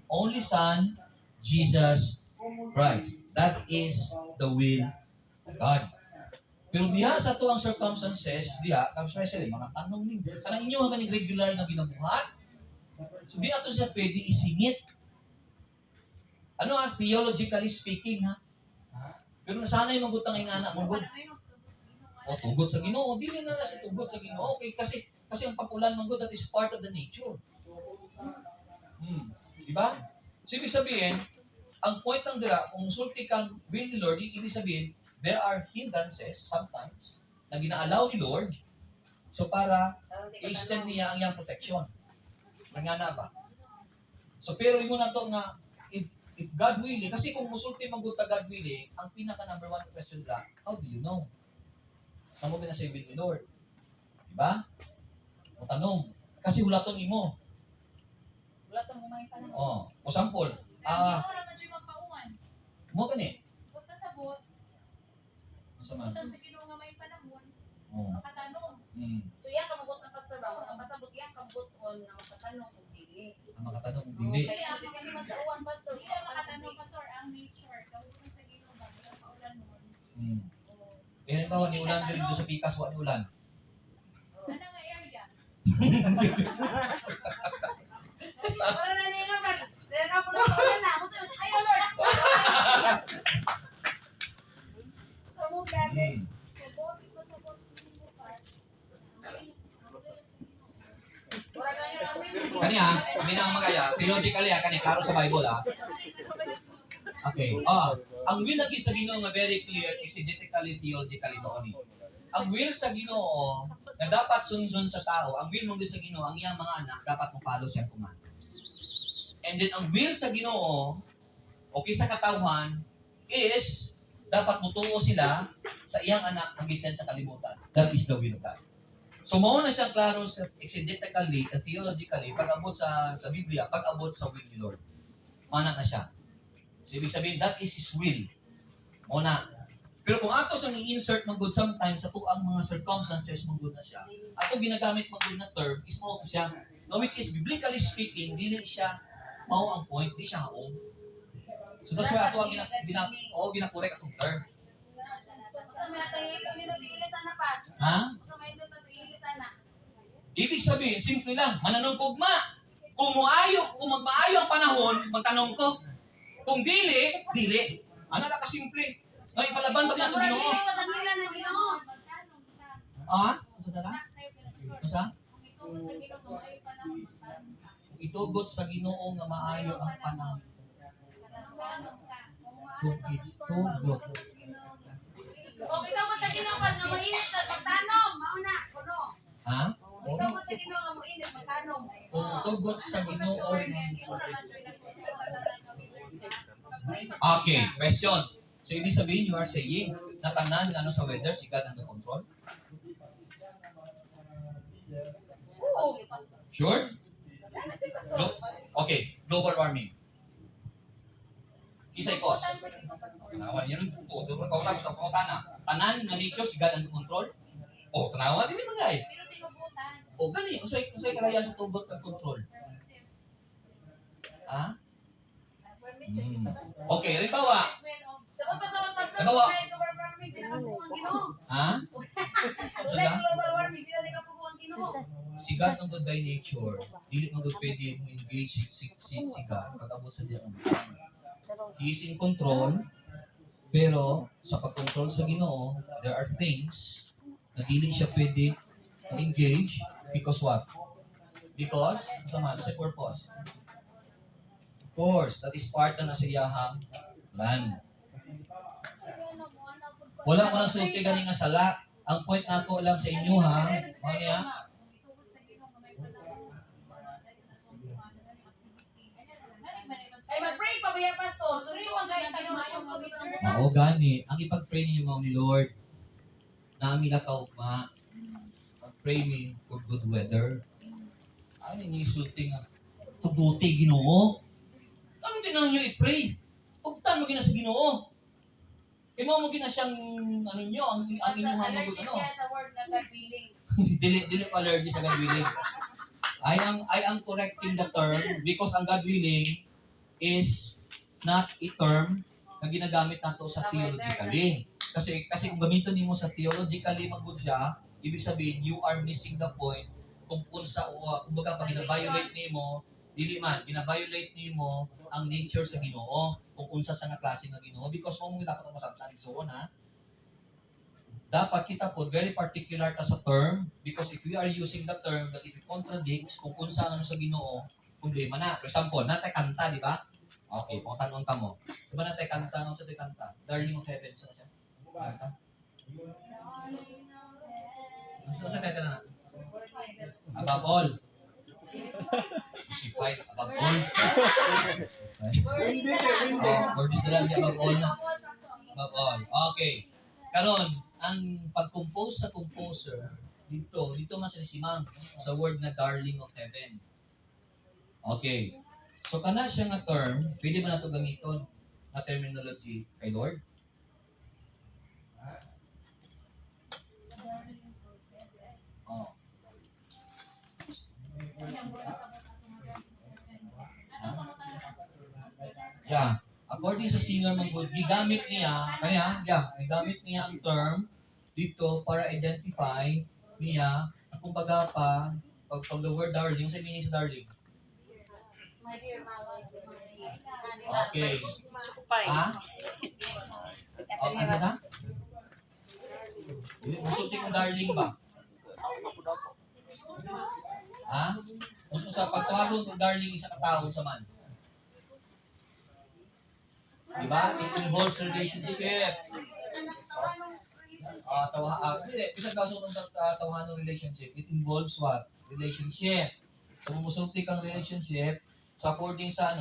only Son, Jesus Christ. That is the will of God. Pero diha sa tuwang circumstances, especially mga tanong ninyo, kanang inyo ang kanyang regular na ginabuhat, so di ato siya pwede isingit. Ano theologically speaking, ha? Pero nasanay magutang ingana, magud. O tugot sa Ginoo, dili na sa tugot sa Ginoo. Okay, kasi ang pag-ulan magud, that is part of the nature. Diba? So ibig sabihin, ang point ng dira, kung sulti kang will ni Lord, ibig sabihin, there are hindrances sometimes na gina-allow ni Lord so para i-extend niya ang iyang protection. Nangana ba? So pero imo na to nga if God willing, kasi kung musulti magbuta God willing, ang pinaka number one question la, how do you know? Kamo ba na sa will ni Lord? Diba? O tanong, kasi hulaton imo. Hulaton mo may panahon. O sample, Pero Ginoo raman siya magpauwan. mo kani? Pagkasabot, Sama. Butan sa Ginoo nga may panahon, Oh. makatanong. So yan, kamabot na pastor ba? Ang pasabot yan, kamabot on nga makatanong kung dili. Ang makatanong kung dili. Kaya ako kami magsa-uwan, pastor. Hindi na makatanong, pastor, ang nature. Kamabot na sa Ginoo ba? Yung paulan mo. Kaya halimbawa ni ulan dito sa pikas wa ni ulan. Ano nga area? Wala na niya nga man. Dahil ako na sa na. Ako sa ayaw Lord. Samong dati. Wala na yung amin. Kani ha, kami na ang magaya. Theologically ha, kani klaro sa Bible ha. Okay. Ang will lagi sa Ginoo nga very clear exegetically theologically doon. Ang will sa Ginoo na dapat sundon sa tao, ang will mo sa Ginoo, ang iyang mga anak dapat mo follow siyang command. And then ang will sa Ginoo okay sa katawhan is dapat mutuo sila sa iyang anak ang gisend sa kalibutan. That is the will of God. So mao na siyang klaro sa exegetically and theologically pag-abot sa Biblia, pag-abot sa will ni Lord. Mana na siya. So ibig sabihin that is His will. Mao na. Pero kung ato sa i-insert magud sometimes sa tuang mga circumstances magud na siya, ato ginagamit magud na term is mao siya. No, which is biblically speaking, dili siya mao ang point, di siya haom. So that's why ato ang ginakorek atong term. Ha? Ibig sabihin, simple lang, mananungkugma. Kung magmaayo ang panahon, magtanong ko. Kung dili, dili. Ano na kasimple? No, ipalaban ba din ato Ginoo? Ano sa lang? Ano sa? Itugot sa Ginoo nga maayo ang panahon. Kung itugot. Kung ikaw mo sa Ginoo na mainit at magtanom, mauna, kuno. Ha? Ikaw mo sa Ginoo nga mainit, magtanom. Kung itugot sa Ginoo. Okay, question. So, ibig sabihin, you are saying, na tanan ano sa weather, si God ang control? Oo. Sure? Okay, global warming. Kisay cause. Tanawa niyo rin po. Kau lang sa pangutana. Tanan nga nature, si God ang control? O, tanawa din naman ay. Pero tinubutan. O, gani. Usay kalayan sa tubot ng control. Ha? Okay, halimbawa. Halimbawa. Ha? Si God ang good by nature. Dili mo good pwede mo engage si God pag abot sa diyan. He is in control. Pero sa pag-control sa Ginoo, there are things na dili siya pwede engage because what? Because sa purpose. Of course, that is part na sa iyahang plan. Wala ko lang sulti gani nga sala. Ang point nako lang sa inyo ha. Ano niya? Ay, mag-pray pa ba yan, Pastor? Sorry, huwag kayo tayo Mao gani. Ang ipag-pray niyo mao ni Lord. Na amin na kaugma. Pag-pray me for good weather. Ano ni sulti nga? Tuguti Ginoo. Ano din ang inyo i-pray? Pagtan mo gina sa Ginoo. Kaya mo gina siyang ano nyo, ang inyong hamagod ano. sa word na God willing. dili ko allergy sa God willing. I am correcting the term because ang God willing is not a term na ginagamit nato sa theologically. Kasi kung gamiton nimo sa theologically magud siya, ibig sabihin you are missing the point kung unsa o kumbaga pag gina-violate nimo, dili man gina-violate nimo ang nature sa Ginoo kung unsa sa nga klase nga Ginoo because mo dapat masabtan so na. Dapat kita po very particular ta sa term because if we are using the term that if it contradicts kung unsa ano sa Ginoo, problema na. For example, natay kanta, di ba? Okay, kung tanong ka mo. Di ba natay kanta? Ano sa natay kanta? Darling of Heaven. Saan siya? Kanta? Ano sa kanta na? Above all. Crucified above all. Lord is the Lamb above all na. Above all. Okay. Karon, ang pag-compose sa composer, dito man sa simang sa word na darling of heaven. Okay. So, kana siya nga term, pwede ba na ito gamiton na terminology kay Lord? Oh. Yeah. According sa singer man good, gigamit niya, gigamit niya ang term dito para identify niya ang kumbaga pa from the word darling, sa meaning sa darling. Okay. Ha? Ano sa? Musulti kong darling ba? Ha? Musulti sa pagtawagon kong darling isa katawag sa man. Diba? It involves relationship. Isang kaso ng tawahan ng relationship, it involves what? Relationship. So, musulti kang relationship, so according sa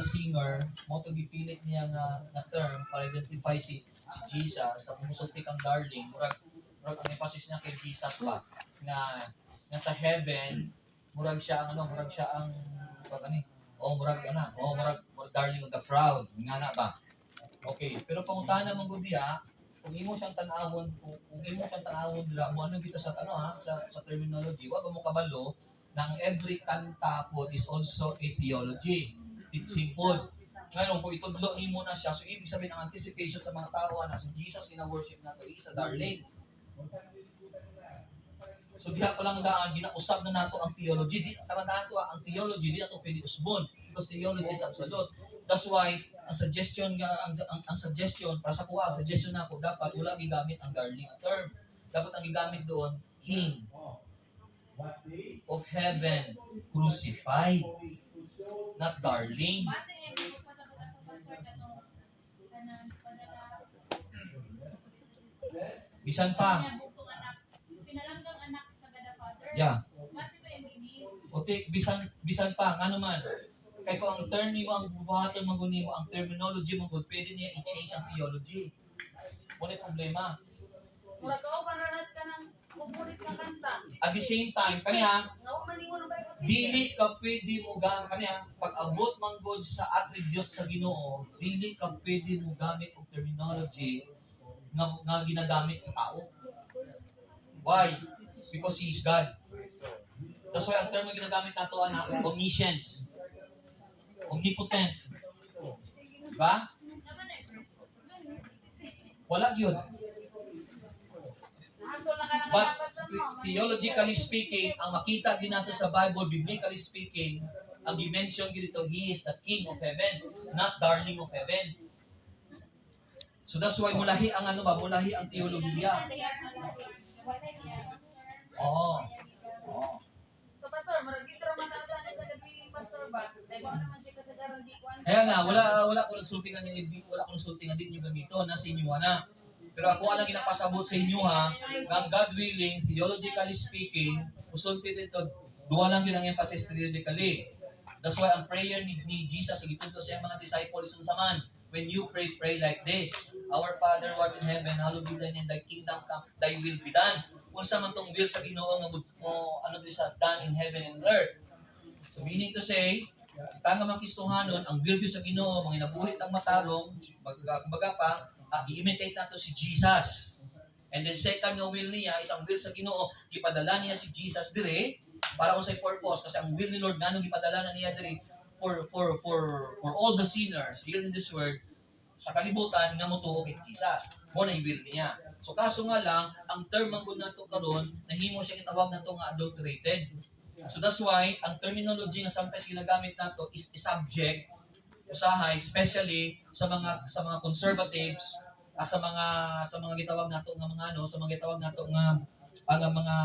singer, mo to gipilit niya na term para identify si Jesus, sa musulti kang darling, murag ang emphasis niya kay Jesus pa na nasa heaven, murag siya ang murag darling of the crowd, nga na ba? Okay, pero panguntahan naman gud diha, kung imo siyang tan-awon, dira mo ano kita sa sa terminology, wa ba mo kabalo nang every kanta po is also a theology, teaching po. Ngayon, kung itudlo nimo na siya, so ibig sabihin ang anticipation sa mga tao na si Jesus gina-worship nato is a darling. So diha pa lang daan ginausab na nato ang theology, di nato ang theology di ato pwede usbon because theology is absolute. That's why ang suggestion para sa kuha, ang suggestion nako dapat wala gigamit ang darling term. Dapat ang gigamit doon King of heaven crucified, not darling. Base niya yung pasabutan ko pastor katong kanang padala. Bisan pa. Niya bukong anak. Pinalanggang anak sa God Father. Yeah. Base ba yung meaning? Okay, bisan pa ano man. Kay kung ang term nimo ang buhaton mangunimo ang terminology mo pwede niya i-change ang theology. Wala problema. Wala ka o maranas ka ng kubulit na kanta. At the same time kaniya Nawa maningon ba ito? dili ka pwede mo kaniya pag-abot man gud sa attribute sa Ginoo, dili ka pwede mo gamit og terminology nga ginagamit sa tao. Why? Because He is God. That's why ang term na ginagamit nato ana omniscience. Omnipotent. Diba? Wala yun. Nahaso na ka ng But kapatan mo. theologically speaking, ang makita din natin sa Bible, biblically speaking, ang dimension dito, He is the King of heaven, not darling of heaven. So that's why mulahi ang mulahi ang teolohiya. Oo. Oo. So pastor, maragitra man sa akin sa gabi pastor ba? Dahil ba naman siya kasagaran di ko Kaya nga, wala ko nagsultingan din yung gamito, nasa inyo na. Pero ako lang ginapasabot sa inyo ha, ng God willing, theologically speaking, usulti dito, duwa lang din ang emphasis theologically. That's why ang prayer ni Jesus, ituto sa mga disciples sa man, when you pray like this, Our Father who art in heaven, hallowed be thy name, thy kingdom come, thy will be done. Kung sa man tong will sa Ginoo nga mo done in heaven and earth. So meaning to say, kita nga mga Kristohanon, ang will sa Ginoo, mga inabuhit ang matarong, kumbaga pa, i-imitate nato si Jesus. And then second nga will niya is ang will sa Ginoo, ipadala niya si Jesus dire para unsay purpose kasi ang will ni Lord nganong ipadala na niya dire for all the sinners here in this world sa kalibutan nga motuo kay Jesus. Mo na yung will niya. So kaso nga lang, ang term man gud nato karon nahimo siya gitawag nato nga adulterated. So that's why ang terminology nga sometimes ginagamit nato is subject usahay especially sa mga conservatives sa mga gitawag nato nga mga sa mga gitawag nato nga ang mga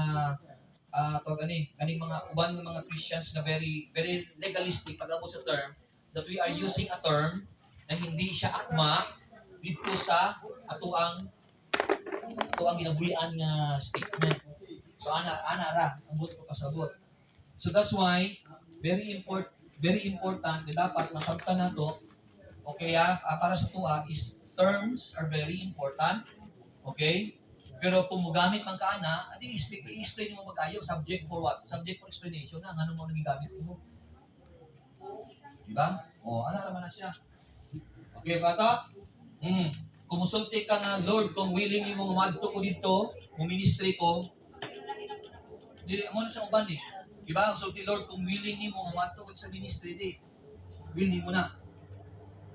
kaning mga uban ng mga Christians na very very legalistic pag-abot sa term that we are using a term na hindi siya akma dito sa atuang ginabuhian nga statement. So ana ra ambot ko pasabot. So that's why very important na dapat masabtan nato. Okay para sa tuwa is terms are very important. Okay? Pero kung mugamit man ka ana, i-explain mo magayo subject for what? Subject for explanation na ngano mo nagigamit mo. Diba? Ana naman na siya. Okay ba ta? Kumusulti ka nga, Lord, kung willing mo mamadto ko dito, ministry ko, dili mo na sa uban eh. Diba? So, Lord, kung willing mo mamadto ko sa ministry, willing mo na.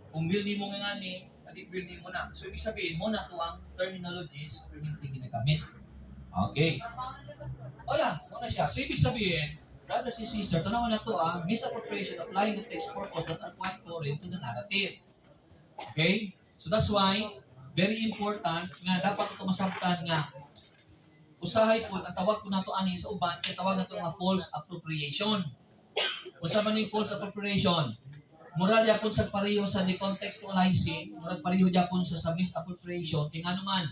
Kung willing mo nga ni, building mo na. So, ibig sabihin mo na ito ang terminologies permanently ginagamit. Okay. O yan, muna siya. So, ibig sabihin, brothers and sisters, tanawan na ito misappropriation applying the text purpose that are quite foreign to the narrative. Okay? So, that's why, very important nga dapat ito masabtan nga usahay po, ang tawag po na ito ani sa uban, siya tawag na ito nga false appropriation. Usa man yung false appropriation, murag yapon sa pareho sa decontextualizing, murag pareho yapon sa misappropriation, kaya ano man,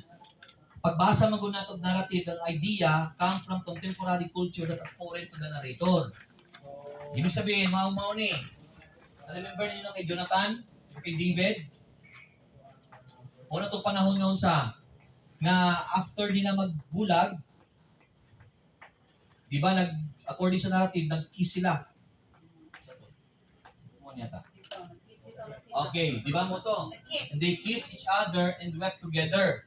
pagbasa mo na itong narrative, ang idea come from contemporary culture that are foreign to the narrator. Ibig sabihin, mau-mau ni. Remember niyo kay Jonathan, kay David? Una itong panahon nga unsa, na after nila magbulag, di ba, according sa narrative, nag-kiss sila. Okay, di ba mo to? And they kissed each other and wept together.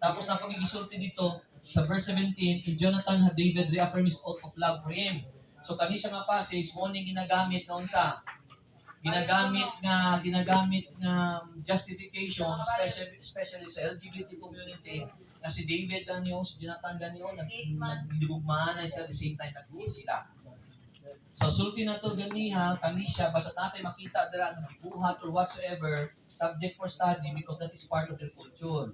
Tapos na pagigisulti dito, sa verse 17, and Jonathan had David reaffirm his oath of love for him. So kani sa mga passage, mo ni ginagamit na unsa? Ginagamit nga justification, especially sa LGBT community, na si David ganyo, si Jonathan ganyo, nagdugugmaan na siya at the same time, nag-kiss sila. So, sulti na to ganiha, kani siya, basta natin makita dala ng buhat or whatsoever, subject for study because that is part of their culture.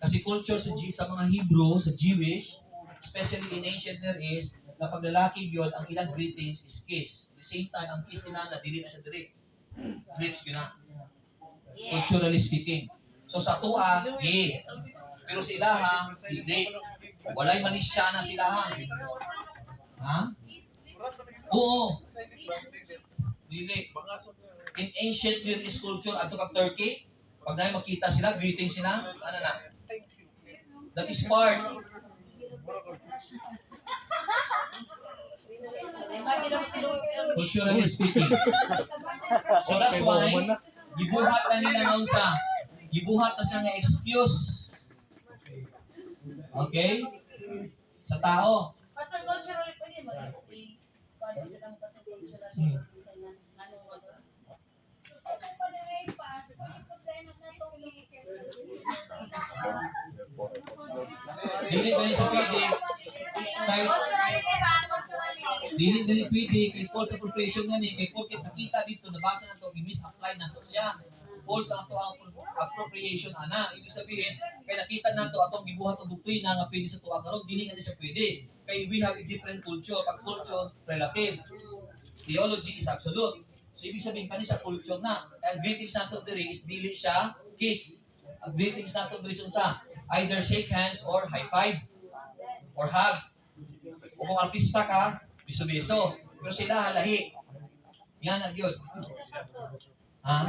Kasi culture sa mga Hebrew, sa Jewish, especially in ancient Near East, kapag lalaki yun, ang ilang greetings is kiss. At the same time, ang kiss ni Nana, dili na siya direct. Greets yun na. Culturally speaking. So sa tuwa, pero sila ha, hindi. Walay manisya na sila ha. Ha? Oo. Dili. In ancient Near East culture, ato kag Turkey, pag dahil makita sila, greeting sila, ano na? That is part. Culturally speaking. So that's why, gibuhat na nila noon sa, gibuhat na siya ng excuse. Okay? Sa tao. Pastor, culturally pwede mag-explain. Paano silang pastor cultural Dili gani sa pwede. Kay dili gani pwede kay false appropriation gani kay porket nakita dito nabasa na to gi-misapply na to siya. False ato ang appropriation ana. Ibig sabihin kay nakita nato atong gibuhat og doktrina nga pwede sa tuwa karon dili gani sa pwede. Kay we have a different culture. Pag culture relative. Theology is absolute. So ibig sabihin kani sa culture na. Ang greetings nato diri is dili siya kiss. Ang greetings nato diri sa either shake hands or high five or hug. O kung artista ka, biso-biso. Pero sila halahi. Yan ang yun. Ha?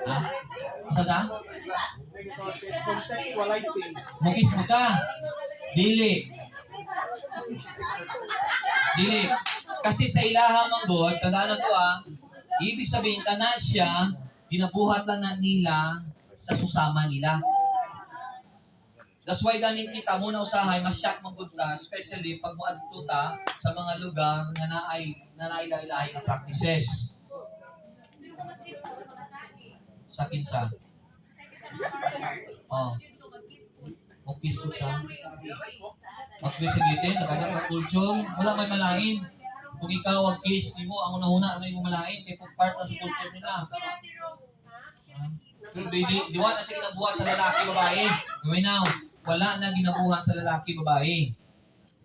Ha? Sa? Contextualizing. Mukis mo ka. Dili. Dili. Kasi sa ilaha manggod, tandaan ko ibig sabihin tanan siya, ginabuhat lang na nila sa susama nila. That's why ganin kita muna usahay, masyak manggod ta, especially pag muadto ta sa mga lugar nga naay ilahi na practices. Sa kinsa? Oh. Mukis po sa magbisigite, nakadang ka culture, wala may malain. Kung ikaw ang kiss, di mo, ang una-una, ano yung malain, kaya kung part na sa culture nila. Pero di wala na siya ginabuhat sa lalaki, babae. Gawin now, wala na ginabuhat sa lalaki, babae.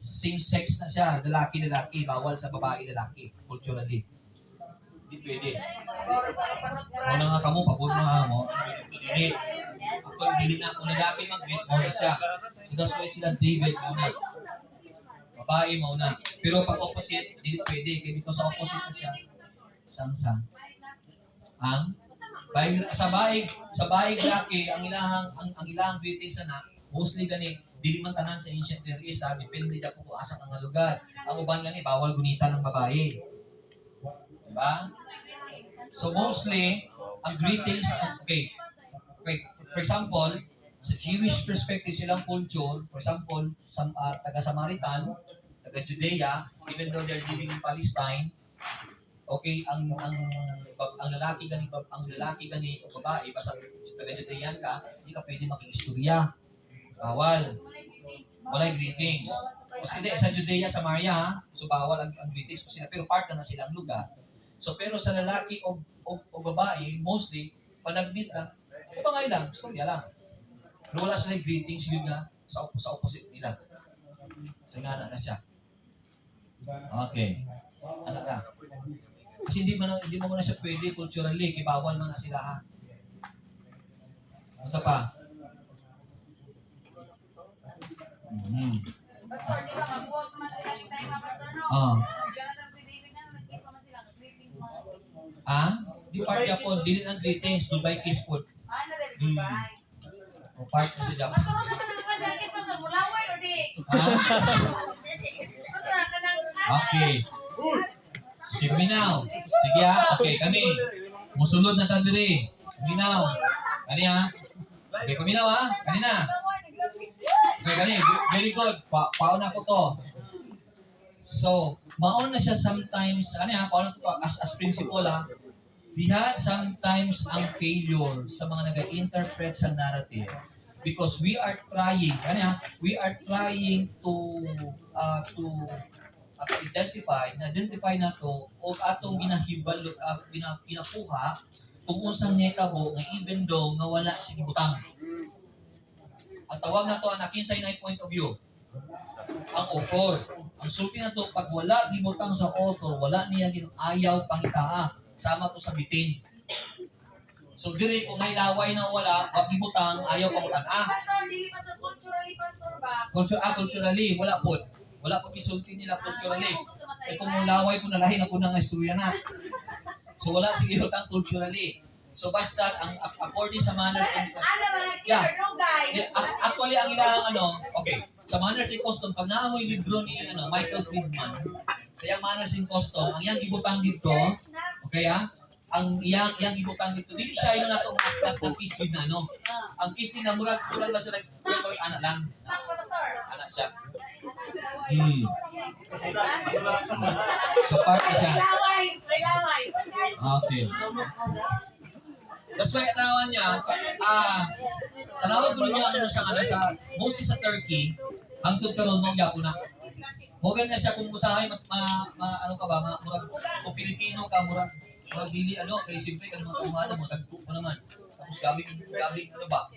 Same sex na siya, lalaki, bawal sa babae-lalaki, culturally. Hindi pwede. Una nga kamo, pabor nga mo, dili. Ako, dili na, kung lalaki mag-greet, muna siya. So that's why sila David muna. Babae muna. Pero pag opposite, hindi pwede. Kaya dito sa opposite na siya. Sang-sang. Ang? Sa baig laki, ang ilahang greeting sana, mostly gani, dili man tanan sa ancient Near East, depende na kung asang ang lugar. Ang uban gani, bawal gunita ng babae. Diba? So mostly, ang greetings, okay. For example, Sa Jewish perspective, silang culture, for example, taga-Samaritan, taga-Judea, even though they're living in Palestine, okay, ang lalaki gani o babae, basta taga-Judean ka, hindi ka pwede makikistorya. Bawal. Walay greetings. Kasi hindi, sa Judea, Samaria, ha? So bawal ang greetings ko sila, pero part na silang lugar. So pero sa lalaki o babae, mostly, pag nag-meet ka, pangay lang, storya lang. Pero wala silang greetings yun nga sa opposite nila. So nga na siya. Okay. Ano ka? Kasi hindi mo na siya pwede culturally, kibawal mo na sila ha. Ano pa? Pastor, di ba mag-walk man sila ni tayo mga pastor, no? Ah. Jonathan si David na, nag-kiss naman sila, nag-greetings mo. Di part niya po, dili ang greetings, goodbye kiss po. Goodbye. O part na siya. Pastor, ano ka nang kadagit, pastor? Mulaway o di? Pastor, ka nang Okay. Sige, minaw. Sige ha. Okay, kami. Musulod na tandiri. Minaw. Kani ha. Okay, paminaw ha. Kanina. Okay, kani. Very good. Pauna ko to. So, maon na siya sometimes, pauna ko to as principle ha. Diha sometimes ang failure sa mga nag-interpret sa narrative. Because we are trying, to identify na to o atong ginahibalo pinakuha kung unsang netabo nga even though nga wala si gibutang. Ang tawag na to ang kinsay na point of view. Ang author. Ang sulti na to pag wala gibutang sa author, wala niya ayaw pangitaa. Sama to sa bitin. So diri kung nailaway na wala, wag gibutang, ayaw pangutang. Pastor, dili pastor, culturally pastor ba? Culturally, wala po. Wala po kisulti nila culturally. Kung mulaway po na lahi na po ng istorya na. So wala sige utang culturally. So basta ang according sa manners and Yeah. No, guy. actually ang ilang okay, sa manners and custom pag naamoy libro ni Michael Friedman, sa iyang manners and custom, ang iyang gibutang dito, okay ang iyang gibutang dito, dili siya yung natong ng kiss with na Ang kiss na murag lang siya anak lang. Anak siya. So part na siya. May laway. Okay. That's why tanawan niya, tanawag ko niya sa mostly sa Turkey, ang karon mo gyapon na. Mogan na siya kung usahay murag kung Pilipino ka murag dili kay siyempre kan mga kumana mo tagpo mo naman. Tapos gabing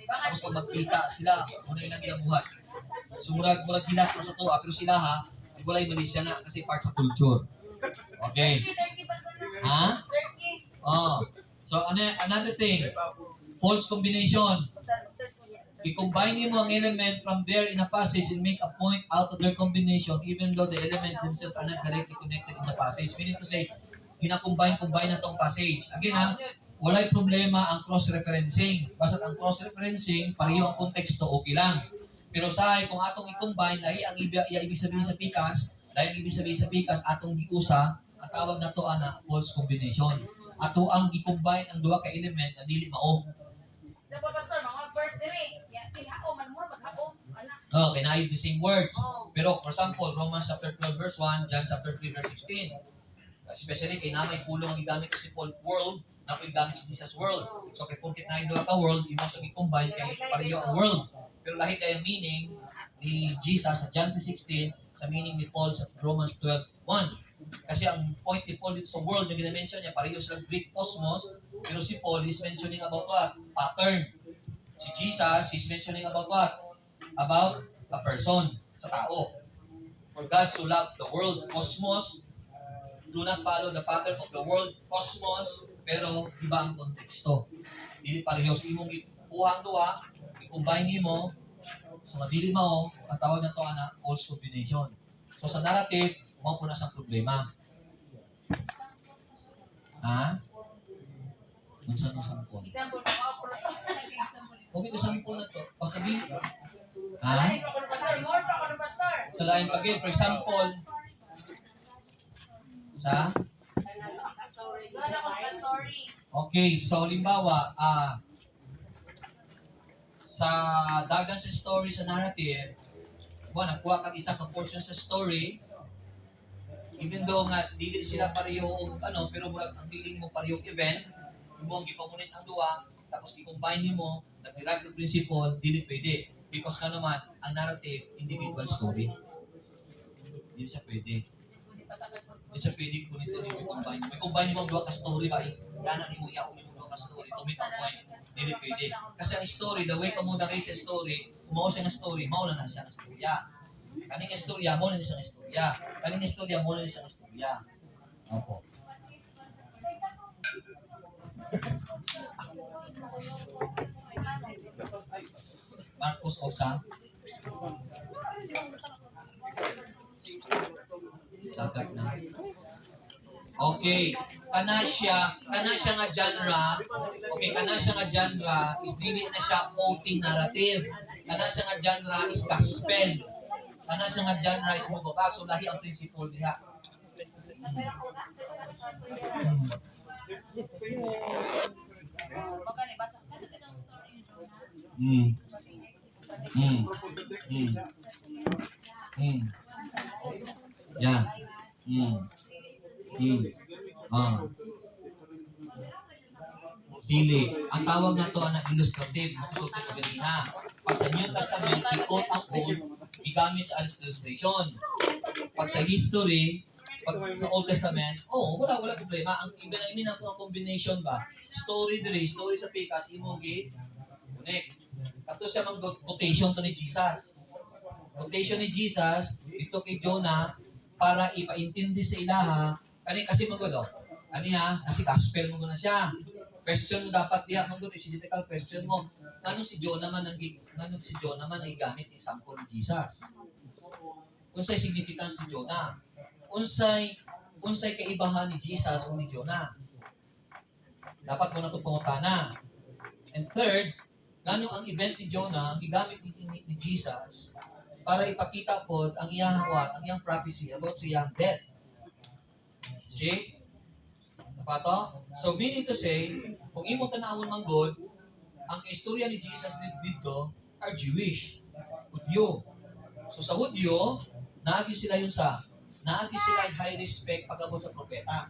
Tapos pag magkita sila, muna ilang ilang buhat. So murag gilas mo sa to, pero sila walay Malaysia na kasi part sa culture. Okay. Ha? Oh. So, another thing, false combination. I-combine mo ang element from there in a passage and make a point out of their combination even though the elements themselves are not directly connected in the passage. Meaning to say, combine na tong passage. Again walay problema ang cross-referencing. Basta ang cross-referencing, pareho ang konteksto, okay lang. Pero kung atong i-combine, lahi ang ibig sabihin sa pikas, atong giusa, ang tawag na to false combination. Ato ang i-combine ang duha ka element na dili mao. Sa pastor, mga verse diri. Kilhao man mo maghao. No, kinahit the same words. Pero for example, Romans chapter 12 verse 1, John chapter 3 verse 16. Especially kay namay pulong ang gigamit si Paul world, na ko gigamit si Jesus world. So kay porket na duha ka world, imo siya i-combine kay pareho ang world. Pero lahi kay ang meaning ni Jesus sa John 3:16 sa meaning ni Paul sa Romans 12:1. Kasi ang point ni Paul dito sa world na gina-mention niya, pareho silang Greek cosmos, pero si Paul is mentioning about what? Pattern. Si Jesus is mentioning about what? About a person, sa tao. For God so loved the world, cosmos, do not follow the pattern of the world, cosmos, pero iba ang konteksto. Dili pareho sa imong ipuhang duha, i-combine mo, so madili mo, ang tawag na to false combination. So sa narrative, mo po na sa problema. Ha? Unsa no sample? Example, Kung ito sample na to, pasabi. Ay, more pa ko pastor. Sa lain pag for example, sa Wala ko story. okay, so halimbawa, sa dagan sa story sa narrative, nagkuha kang isa ka portion sa story, even though nga dili sila pareho og pero murag ang feeling mo pareho event, mo gipamunit ang duwa, tapos i-combine mo, nag-derive ng principle, dili pwede. Because nga naman, ang narrative, individual story. Hindi siya pwede. Hindi siya pwede kung ito yung i-combine. May combine mo ang duwa ka story ba? Yan ang imuya mo duwa ka story to make a point. Dili pwede. Kasi ang story, the way ka mo narrate sa story, mao siya ng story, maula na siya ng storya. Kaning istorya, mo na isang istorya. Kaning istorya, mo na isang istorya. Opo. Marcos Osa. Dagat na. Okay. Kana siya nga genre. Okay, kana siya nga genre is dili na siya quoting narrative. Kana siya nga genre is gospel. Kana siya nga genre is mababag. So lahi ang principle diha. Mm. Mm. Mm. Mm. Yan. Mm. Mm. Dili. Ang tawag na to ang illustrative. Makusulti ko ganina. Pag sa New Testament, i-quote ang quote, igamit sa illustration. Pag sa history, pag sa Old Testament, wala problema. Ang ibinainin nato ang combination ba? Story sa Pikas, imogi, connect. Kato siya quotation to ni Jesus. Quotation ni Jesus, ito kay Jonah, para ipaintindi sa ilaha, kasi magod, kasi gospel mo na siya. Question mo dapat diha, magod, exegetical question mo. Anong si Jonah man ay gamit ni sample ni Jesus? Unsay significance ni Jonah? Unsay kaibahan ni Jesus o ni Jonah? Dapat mo na itong pangutana. And third, ngano ang event ni Jonah ang gigamit ni Jesus para ipakita po ang iyang prophecy about sa iyang death. See? Napato? So meaning to say, kung imo tanawon man God, ang istorya ni Jesus dito are Jewish. Hudyo. So sa Hudyo, naagi sila high respect pag-abot sa propeta.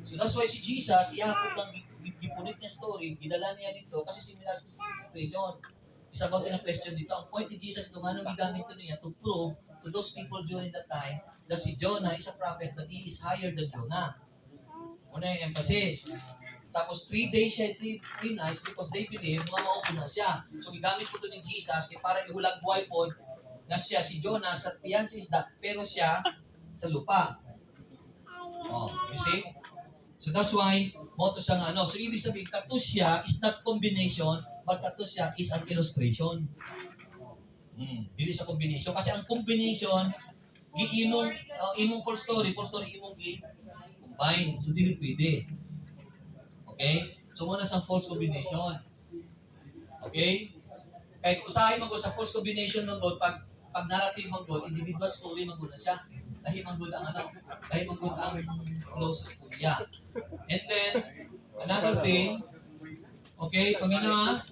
So that's why si Jesus, iyahapon lang gipunit niya story, gidala niya dito kasi similar sa situation. Isa about in a question dito, ang point ni Jesus kung anong gigamit niya to prove to those people during that time that si Jonah is a prophet but he is higher than Jonah. Una yung emphasis. Tapos 3 days siya, 3 nights because they believe mga maupo na siya. So gigamit ko ito ni Jesus kaya para ihulag buhay po na siya, si Jonah sa tiyan sa isda, pero siya sa lupa. You see? So that's why, moto siya nga So ibig sabihin, katusya is not combination, but katusya is an illustration. Dili sa combination. Kasi ang combination, imong full story imong combine. So dili pwede. Okay? So muna sa false combination. Okay? Kahit usahay mag sa false combination ng God, pag narrative ng God, individual story mag na siya. Dahil mag ang flow sa storya. And then, another thing, okay, pamina,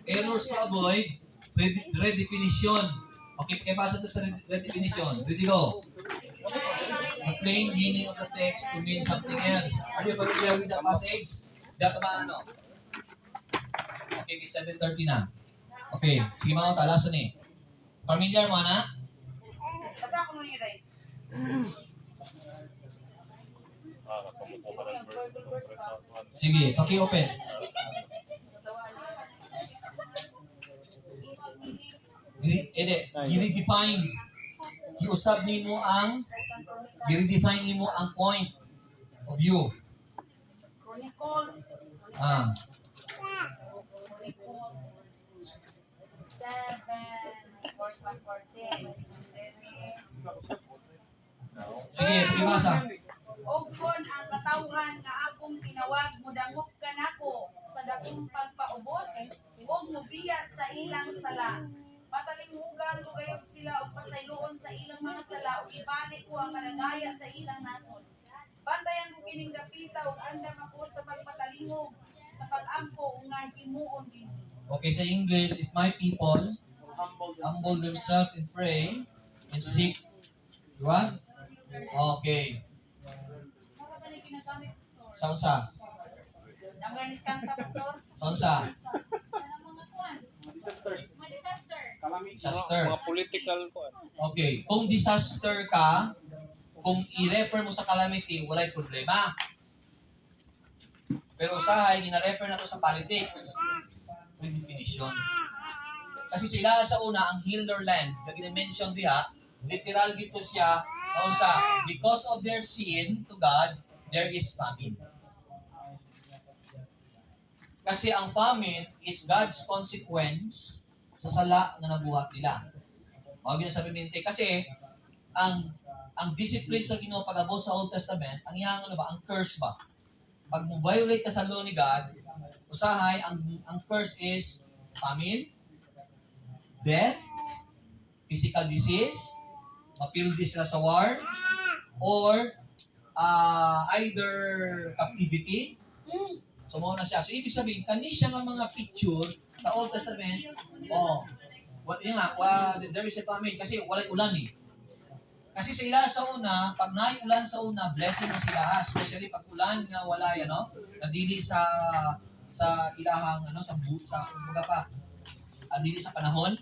errors to avoid, redefinition. Okay, kaya basa ito sa redefinition. Ready go. The plain meaning of the text to mean something else. Are you familiar with that passage? Dito ba Okay, 7:30 na. Okay, sige mga talasan eh. Familiar mo na? Basta ako nung iray. Sige, paki-open. I-redefine. I-usab nimo ang i-redefine nimo ang point of view. Chronicles. Ah. 7:14. Sige, pakibasa. Og kon ang katawhan nga akong tinawag mudangop kanako sa dakong pagpaubos ug mubiyas sa ilang sala. Matalinghugan ko gayud sila og pasayloon sa ilang mga sala ug ibalik ko ang kalagaya sa ilang nasod. Bantayan ko kining dapita ug andam ako sa pagpatalingog sa pag-ampo nga himuon din. Okay, sa English, if my people Humble. humble themselves and pray and seek, di ba? Okay. Para ba na ginagamit, Pastor? Saan sa? Namanis kanta, Pastor. Saan sa? Ano mga kuwan? Disaster. Mga disaster. Calamity. Disaster. Mga political ko. Okay. Kung disaster ka, kung i-refer mo sa calamity, wala'y problema. Pero usahay, gina-refer na to sa politics. With definition. Kasi sila sa una, ang healer land, na gina-mention diha, literal dito siya, naon sa, because of their sin to God, there is famine. Kasi ang famine is God's consequence sa sala na nabuhat nila. Mga ginasabi minti. Kasi, ang discipline sa Ginoo pag-abot sa Old Testament, ang iyang ano ba, ang curse ba? Pag mo-violate ka sa law ni God, usahay, ang curse is famine, death, physical disease, mapildi sila sa war, or either captivity. So, muna siya. So, ibig sabihin, kani siya nga mga picture sa Old Testament, yun nga, there is a famine kasi walay ulan eh. Kasi sila sa una, pag ulan sa una, blessing na sila, especially pag ulan nga wala yan, no? Nadili sa ilahang kumbaga pa, dili sa panahon.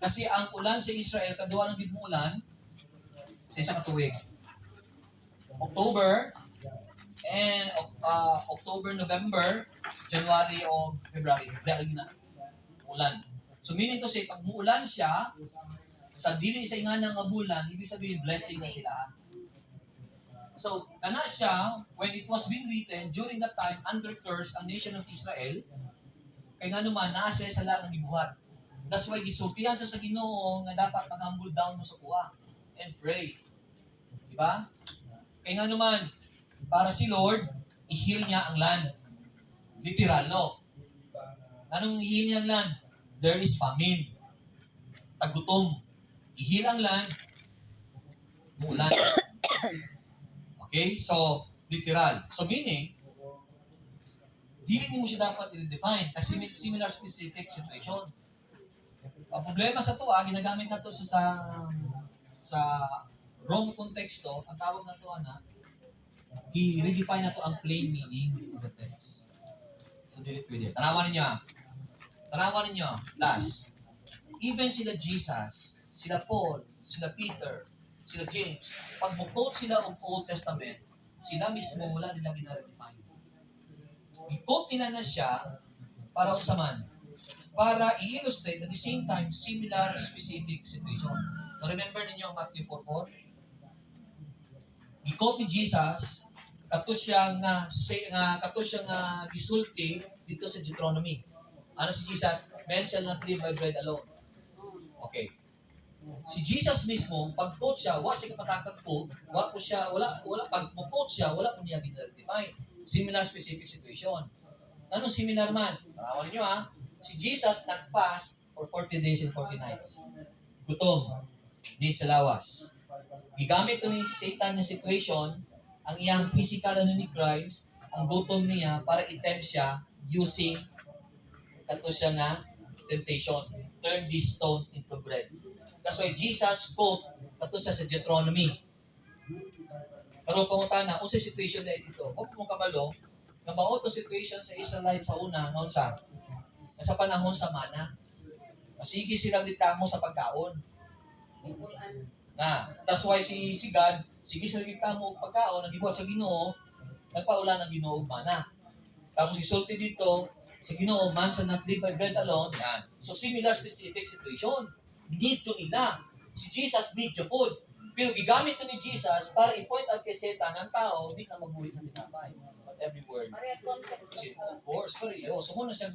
Kasi ang ulan sa Israel, kaduwa ng gid mo ulan sa isa ka tuig. October, November, January o February. Dahil na ulan. So meaning to say, pag muulan siya, sa dili sa inganang nga bulan, ibig sabihin blessing na sila. So, kana siya, when it was being written, during that time, under curse ang nation of Israel, kay nga naman, naasya sa lahat ng gibuhat. That's why, gisultihan sa Ginoo nga dapat mag-humble down mo sa kuha and pray. Diba? Kay nga naman, para si Lord, i-heal niya ang land. Literal, no? Anong i-heal niya ang land? There is famine. Tagutom. I-heal ang land, muulan. Okay? So, literal. So, meaning, dili mo siya dapat i-define kasi may similar specific situation. Ang problema sa to, ginagamit na to sa wrong konteksto, ang tawag na to, i-redefine na to ang plain meaning of the text. So, dili pwede. Tanawan ninyo. Last. Even sila Jesus, sila Paul, sila Peter, sila James, pag mag-quote sila ng Old Testament, sila mismo wala nila gina-redefine. I-quote nila na siya para usaman, para i-illustrate at the same time similar specific situation. So remember ninyo ang Matthew 4:4? I-quote ni Jesus, kato siya nga gisulti dito sa Deuteronomy. Ano si Jesus? Men shall not live by bread alone. Okay. Si Jesus mismo, pag quote siya, wala siya kapatakag-quote, wala pag quote siya, wala po niya dinadefine. Similar specific situation. Anong similar man? Tarawan niyo si Jesus nag-fast for 40 days and 40 nights. Gutom, need sa lawas. Gigamit to ni Satan na situation, ang iyang physical ni Christ, ang gutom niya para i-tempt siya using kato siya nga temptation. Turn this stone into bread. That's why Jesus quote kato siya sa Deuteronomy. Pero pangutana, kung sa situation na ito, kung mo kabalo, na mao to situation sa Israelites sa una, noon sa panahon sa mana. Masigi silang ditamo sa pagkaon. That's why si God, sige silang ditamo pagkaon, nagibuhat sa Ginoo, nagpaulan ng Ginoo mana. Tapos isulti dito, sa Ginoo, man shall not live by bread alone. Yan. So similar specific situation. Need to nila. Si Jesus need to food. Pero gigamit to ni Jesus para i-point out kay Satan ang tao, hindi ka magbuhay sa tinapay. But every word. Of course, pero so muna siya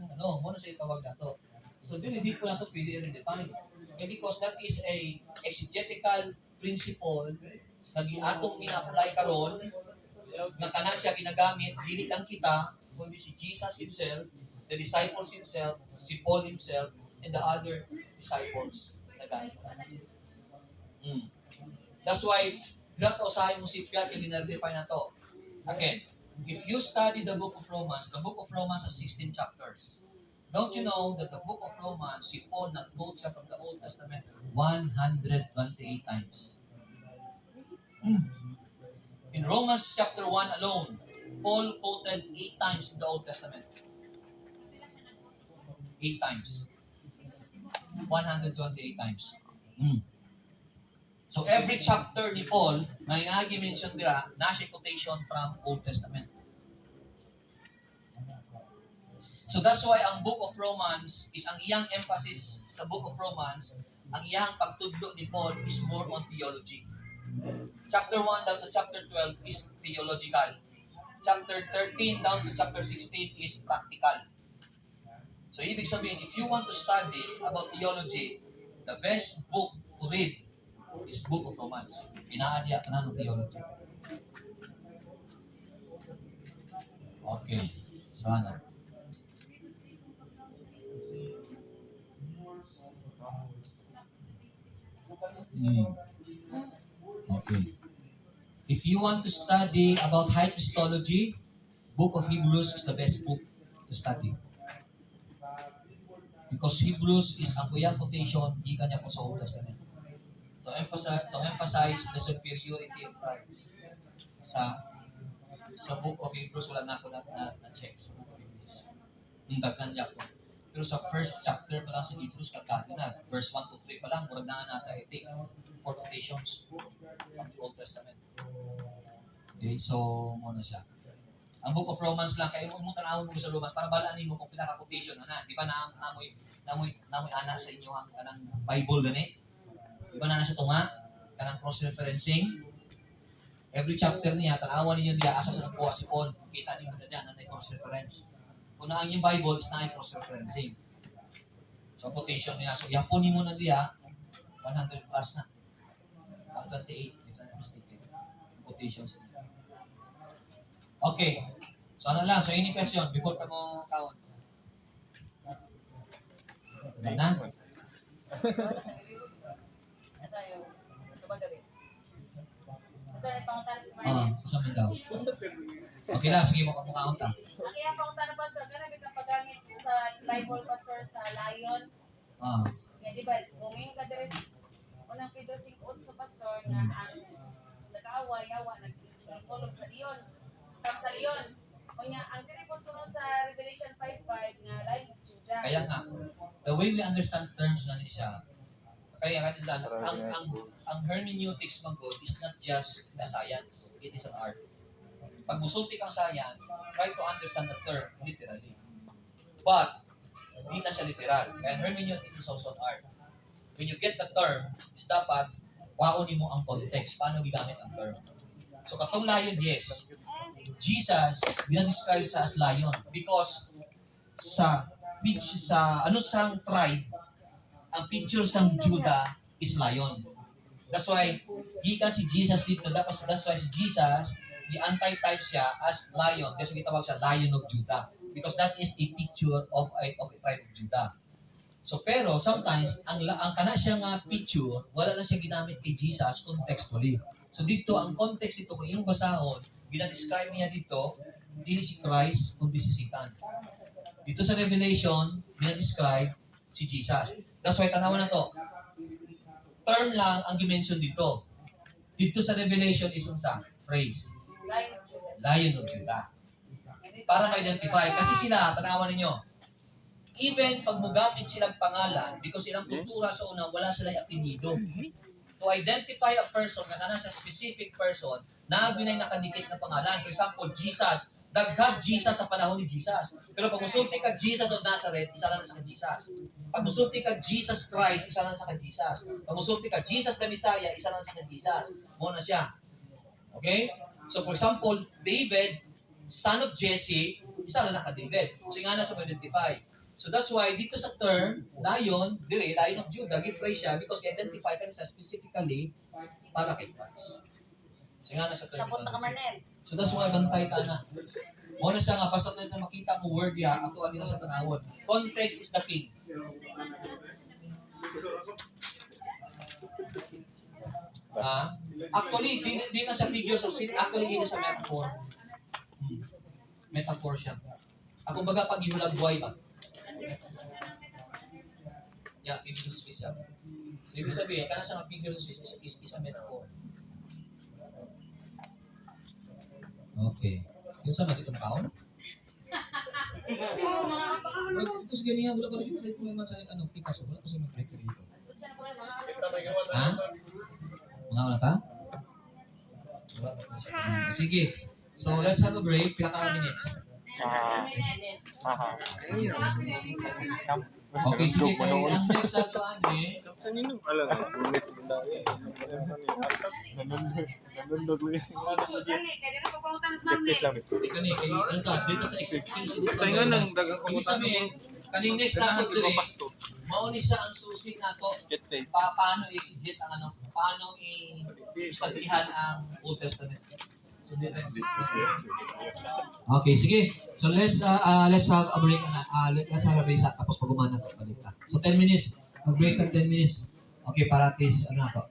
tawag na to. So hindi po na to pwede i-redefine. Because that is a exegetical principle na atong mina-apply karon na kana siya ginagamit, dili lang kita, kundi si Jesus himself, the disciples himself, si Paul himself, and the other disciples na gano'n. That's why, dito usahin mo si Piat yung dinardefine na to. Again, if you study the book of Romans has 16 chapters. Don't you know that the book of Romans, si Paul nag-quote siya from the Old Testament 128 times. In Romans chapter 1 alone, Paul quoted 8 times in the Old Testament. 8 times. 128 times. So every chapter ni Paul, na i-mention nila, nasa quotation from Old Testament. So that's why ang Book of Romans is ang iyang emphasis sa Book of Romans, ang iyang pagtudlo ni Paul is more on theology. Chapter 1 down to chapter 12 is theological. Chapter 13 down to chapter 16 is practical. So ibig sabihin, if you want to study about theology, the best book to read is Book of Romans. Inaadya ka na ng theology. Okay. Sana. Okay. If you want to study about high Christology, Book of Hebrews is the best book to study. Because Hebrews is ang kuyang quotation, di kanya po sa Old Testament. To emphasize the superiority of Christ. Sa Book of Hebrews, wala na ako na-check sa Book of Hebrews. Yung daghan niya po. Pero sa first chapter pa lang sa Hebrews, kagkati na. Verse 1 to 3 pa lang, murag na nata, I think, 4 quotations from the Old Testament. Okay, so, muna siya. Ang Book of Romans lang, kaya mo tanawin mo sa Romans, para balaan mo kung pinaka-quotation, ana. Di ba namoy ana sa inyo ang kanang Bible gani? Di ba na sa tunga? Kanang cross-referencing? Every chapter niya, tanawan ninyo diya, asa sa nakuha si Paul, kita ninyo na diyan, na cross-reference. Kung na ang yung Bible is na cross-referencing. So, quotation niya. So, yapunin mo na diya, 100 plus na. 28, if I'm not mistaken. Quotations niya. Okay. So, ano lang. So, any question before ka mo kaon? Wala na? Saan mo daw? Okay na, sige mo ka kaon ta. Ang iyang pangunta na pastor, ganun ka paggamit sa Bible pastor sa Lion. Kaya di ba, kung ka deres, unang Pedro 5:8 sa pastor na ang nag-aaway-awa, nag-tulog sa Leon. Sa Leon. Kanya, ang tinipon ko sa Revelation 5:5 na Lion of Judah. Kaya nga, the way we understand terms na siya, kaya kanila, ang hermeneutics man God is not just a science, it is an art. Pag musulti kang science, try to understand the term literally. But, di na siya literal. Kaya hermeneutics is also an art. When you get the term, is dapat waonin mo ang context. Paano gigamit ang term? So, katong lion, yes. Jesus, dinadescribe sa as lion because sa sang tribe, ang picture sang Judah is lion. That's why, gikan si Jesus dito, that's why si Jesus, the anti-type siya as lion. Kasi kitawag siya Lion of Judah. Because that is a picture of a tribe of Judah. So pero sometimes ang kana siya nga picture, wala lang siya ginamit kay Jesus contextually. So dito ang context dito kung yung basahon, gina-describe niya dito dili si Christ kundi si Satan. Dito sa Revelation, gina-describe si Jesus. That's why tanawan na to. Term lang ang dimension dito. Dito sa Revelation is unsa phrase. Lion of Judah. Para ma-identify. Kasi sila, tanawan ninyo, even pag mugamit silang pangalan, because silang kultura sa una, wala silang apelido. To identify a person na nasa specific person, na binay nakadikit na pangalan. For example, Jesus. Daghang Jesus sa panahon ni Jesus. Pero pag musulti ka Jesus of Nazareth, isa lang sa Jesus. Pag musulti ka Jesus Christ, isa lang sa Jesus. Pag musulti ka Jesus the Messiah, isa lang sa Jesus. Muna siya. Okay? So for example, David, son of Jesse, isa lang naka-David. So nga nasa identify. So that's why dito sa term, lion, Lion of Judah, gi-phrase siya because i-identify ka niya specifically para kay Christ. So nga nasa term. So that's why bantay ka na. Muna siya nga, basta na makita mo word ya, ato ang sa tanawon. Context is the king. Actually, di na sa figures of sin, actually, ina sa metaphor. Metaphor siya. Ako baga pag ihulagway ba? Yeah, figures of speech yan. So, ibig sabihin, kana sa mga figures of speech is a metaphor. Okay. Yung sa mga itong kaon? Ito sa ganyan, wala pa rin dito sa itong mga sa Picasso. Wala pa sa mga breaker dito. Ha? Mga wala ta? Wala pa sa itong. Sige. So, let's have a break. Pila ka minutes? Sige. Okay, sige. Kaya ang next na ito, Andre, Alam nga, bumit mo na eh. Nanundog mo yung Dali, kaya na pagpunta sa mami. ito ni, kay, ano ka, dito sa expectations. Kasi nga nang dagang Ibig kumutan sabihin, kaning next na ito, Dre, mauni siya ang susi na to. Paano i-exegete ang ano, paano i-studyhan ang Old Testament. So, dito. Okay, sige. So, let's have a break na. Let's have a break tapos pag umana to, balik ka. So, 10 minutes. Mag-break ng 10 minutes. Okay, para at least, ano na to.